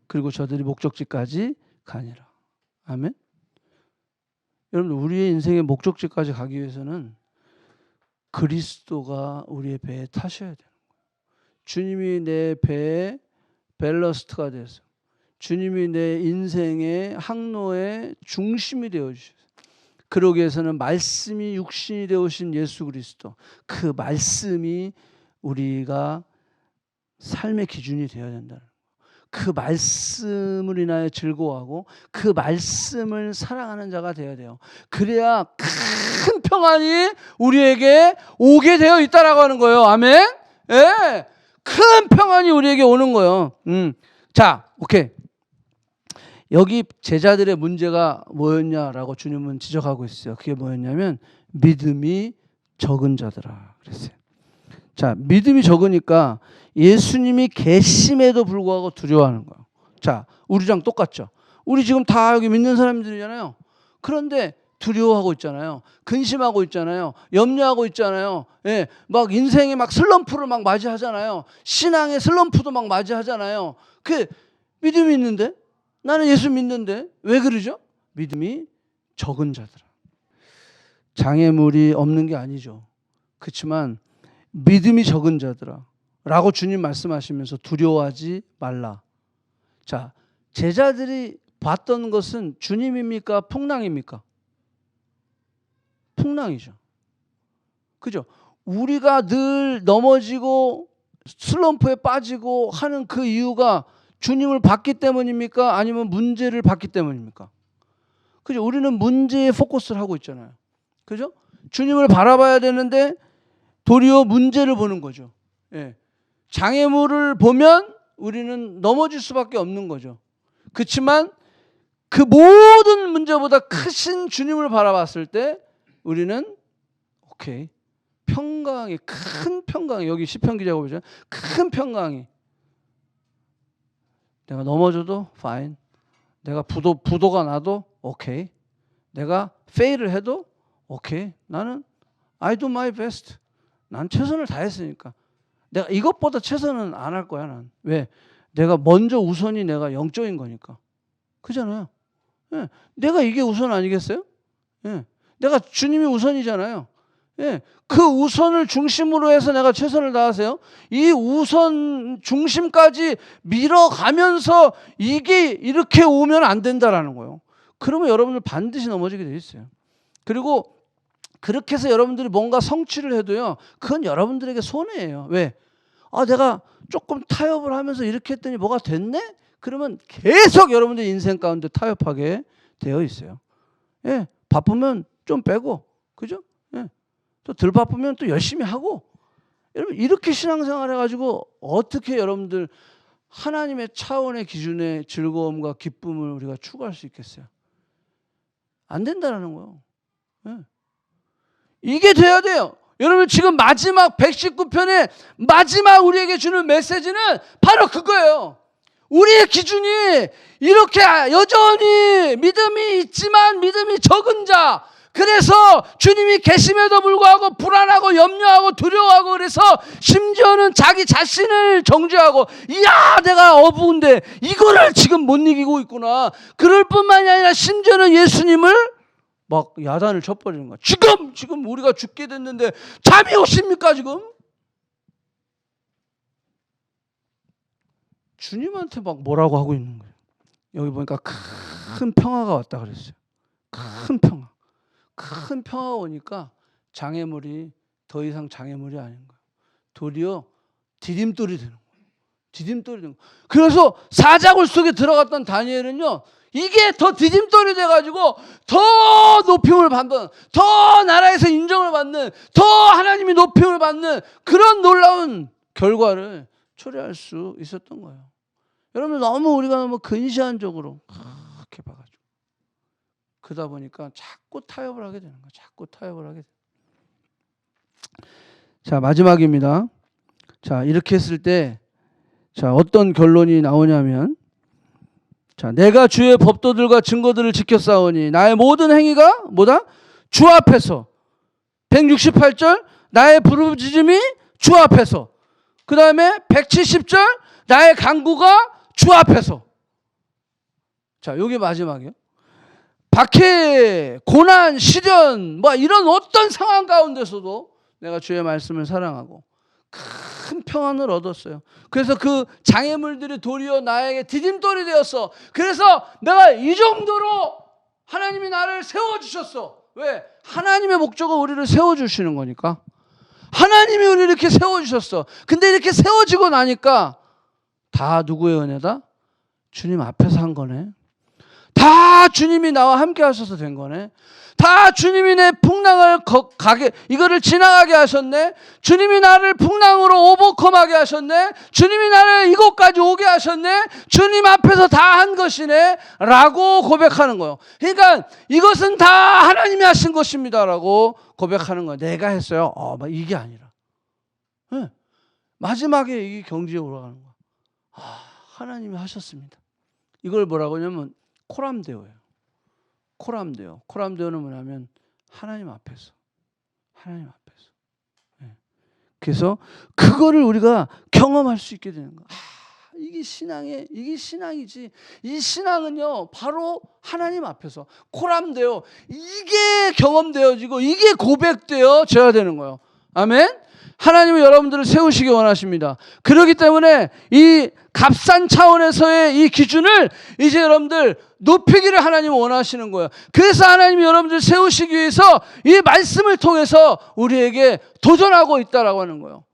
그리고 저들이 목적지까지 가니라. 아멘. 여러분들, 우리의 인생의 목적지까지 가기 위해서는 그리스도가 우리의 배에 타셔야 되는 거예요. 주님이 내 배에 밸러스트가 돼서 주님이 내 인생의 항로의 중심이 되어주셔서, 그러기 위해서는 말씀이 육신이 되어오신 예수 그리스도, 그 말씀이 우리가 삶의 기준이 되어야 된다는 거예요. 그 말씀을 인하여 즐거워하고 그 말씀을 사랑하는 자가 되어야 돼요. 그래야 큰 평안이 우리에게 오게 되어 있다라고 하는 거예요. 아멘. 예, 큰 평안이 우리에게 오는 거예요. 자, 오케이. 여기 제자들의 문제가 뭐였냐라고 주님은 지적하고 있어요. 그게 뭐였냐면 믿음이 적은 자더라 그랬어요. 자, 믿음이 적으니까 예수님이 계심에도 불구하고 두려워하는 거예요. 자, 우리랑 똑같죠. 우리 지금 다 여기 믿는 사람들이잖아요. 그런데 두려워하고 있잖아요. 근심하고 있잖아요. 염려하고 있잖아요. 예, 막 인생에 막 슬럼프를 막 맞이하잖아요. 신앙의 슬럼프도 막 맞이하잖아요. 그 믿음이 있는데, 나는 예수 믿는데 왜 그러죠? 믿음이 적은 자들아. 장애물이 없는 게 아니죠. 그렇지만 믿음이 적은 자들아 라고 주님 말씀하시면서 두려워하지 말라. 자, 제자들이 봤던 것은 주님입니까? 풍랑입니까? 풍랑이죠. 그죠? 우리가 늘 넘어지고 슬럼프에 빠지고 하는 그 이유가 주님을 봤기 때문입니까? 아니면 문제를 봤기 때문입니까? 그죠? 우리는 문제에 포커스를 하고 있잖아요. 그죠? 주님을 바라봐야 되는데 도리어 문제를 보는 거죠. 예. 장애물을 보면 우리는 넘어질 수밖에 없는 거죠. 그렇지만 그 모든 문제보다 크신 주님을 바라봤을 때 우리는 오케이, 평강이, 큰 평강이, 여기 시편 기자가 보죠. 큰 평강이. 내가 넘어져도 fine. 내가 부도가 나도 오케이. 내가 fail을 해도 오케이. 나는 I do my best. 난 최선을 다했으니까. 내가 이것보다 최선은 안 할 거야, 난. 왜? 내가 먼저 우선이 내가 영적인 거니까. 그잖아요. 예. 내가 이게 우선 아니겠어요? 예. 내가 주님이 우선이잖아요. 예. 그 우선을 중심으로 해서 내가 최선을 다하세요. 이 우선 중심까지 밀어가면서 이게 이렇게 오면 안 된다라는 거예요. 그러면 여러분들 반드시 넘어지게 돼 있어요. 그리고 그렇게 해서 여러분들이 뭔가 성취를 해도요, 그건 여러분들에게 손해예요. 왜? 아, 내가 조금 타협을 하면서 이렇게 했더니 뭐가 됐네? 그러면 계속 여러분들 인생 가운데 타협하게 되어 있어요. 예, 바쁘면 좀 빼고, 그죠? 예, 또 덜 바쁘면 또 열심히 하고. 여러분, 이렇게 신앙생활 해가지고 어떻게 여러분들 하나님의 차원의 기준의 즐거움과 기쁨을 우리가 추구할 수 있겠어요? 안 된다라는 거예요. 예. 이게 돼야 돼요. 여러분, 지금 마지막 119편의 마지막 우리에게 주는 메시지는 바로 그거예요. 우리의 기준이 이렇게 여전히 믿음이 있지만 믿음이 적은 자, 그래서 주님이 계심에도 불구하고 불안하고 염려하고 두려워하고, 그래서 심지어는 자기 자신을 정죄하고, 이야, 내가 어부인데 이거를 지금 못 이기고 있구나. 그럴 뿐만이 아니라 심지어는 예수님을 막 야단을 쳐버리는 거야. 지금 우리가 죽게 됐는데 잠이 오십니까 지금? 주님한테 막 뭐라고 하고 있는 거예요. 여기 보니까 큰 평화가 왔다 그랬어요. 큰 평화. 큰 평화가 오니까 장애물이 더 이상 장애물이 아닌 거예요. 도리어 디딤돌이 되는 거예요. 디딤돌이 되는 거예요. 그래서 사자굴 속에 들어갔던 다니엘은요, 이게 더 디딤돌이 돼가지고 더 높임을 받는, 더 나라에서 인정을 받는, 더 하나님이 높임을 받는 그런 놀라운 결과를 초래할 수 있었던 거예요. 여러분, 우리가 너무 근시안적으로 그렇게 봐가지고 그러다 보니까 자꾸 타협을 하게 되는 거예요. 자꾸 타협을 하게 돼요. 자, 마지막입니다. 자, 이렇게 했을 때 자, 어떤 결론이 나오냐면, 자, 내가 주의 법도들과 증거들을 지켰사오니 나의 모든 행위가 뭐다? 주 앞에서. 168절 나의 부르짖음이 주 앞에서. 그 다음에 170절 나의 간구가 주 앞에서. 자, 여기 마지막이요. 박해, 고난, 시련, 뭐 이런 어떤 상황 가운데서도 내가 주의 말씀을 사랑하고 큰 평안을 얻었어요. 그래서 그 장애물들이 도리어 나에게 디딤돌이 되었어. 그래서 내가 이 정도로 하나님이 나를 세워주셨어. 왜? 하나님의 목적은 우리를 세워주시는 거니까. 하나님이 우리를 이렇게 세워주셨어. 근데 이렇게 세워지고 나니까 다 누구의 은혜다? 주님 앞에서 한 거네. 다 주님이 나와 함께 하셔서 된 거네. 다 주님이 내 풍랑을 이거를 지나가게 하셨네. 주님이 나를 풍랑으로 오버컴하게 하셨네. 주님이 나를 이곳까지 오게 하셨네. 주님 앞에서 다 한 것이네 라고 고백하는 거예요. 그러니까 이것은 다 하나님이 하신 것입니다 라고 고백하는 거예요. 내가 했어요. 이게 아니라. 네. 마지막에 이게 경지에 올라가는 거예요. 하나님이 하셨습니다. 이걸 뭐라고 하냐면 코람데오예요. 코람데오. 코람데오는 뭐냐면 하나님 앞에서. 하나님 앞에서. 네. 그래서 그거를 우리가 경험할 수 있게 되는 거야. 이게 신앙이지. 이 신앙은요, 바로 하나님 앞에서 코람데오. 이게 경험되어지고 이게 고백되어져야 되는 거예요. 아멘. 하나님은 여러분들을 세우시기 원하십니다. 그렇기 때문에 이 값싼 차원에서의 이 기준을 이제 여러분들 높이기를 하나님은 원하시는 거예요. 그래서 하나님이 여러분들 세우시기 위해서 이 말씀을 통해서 우리에게 도전하고 있다라고 하는 거예요.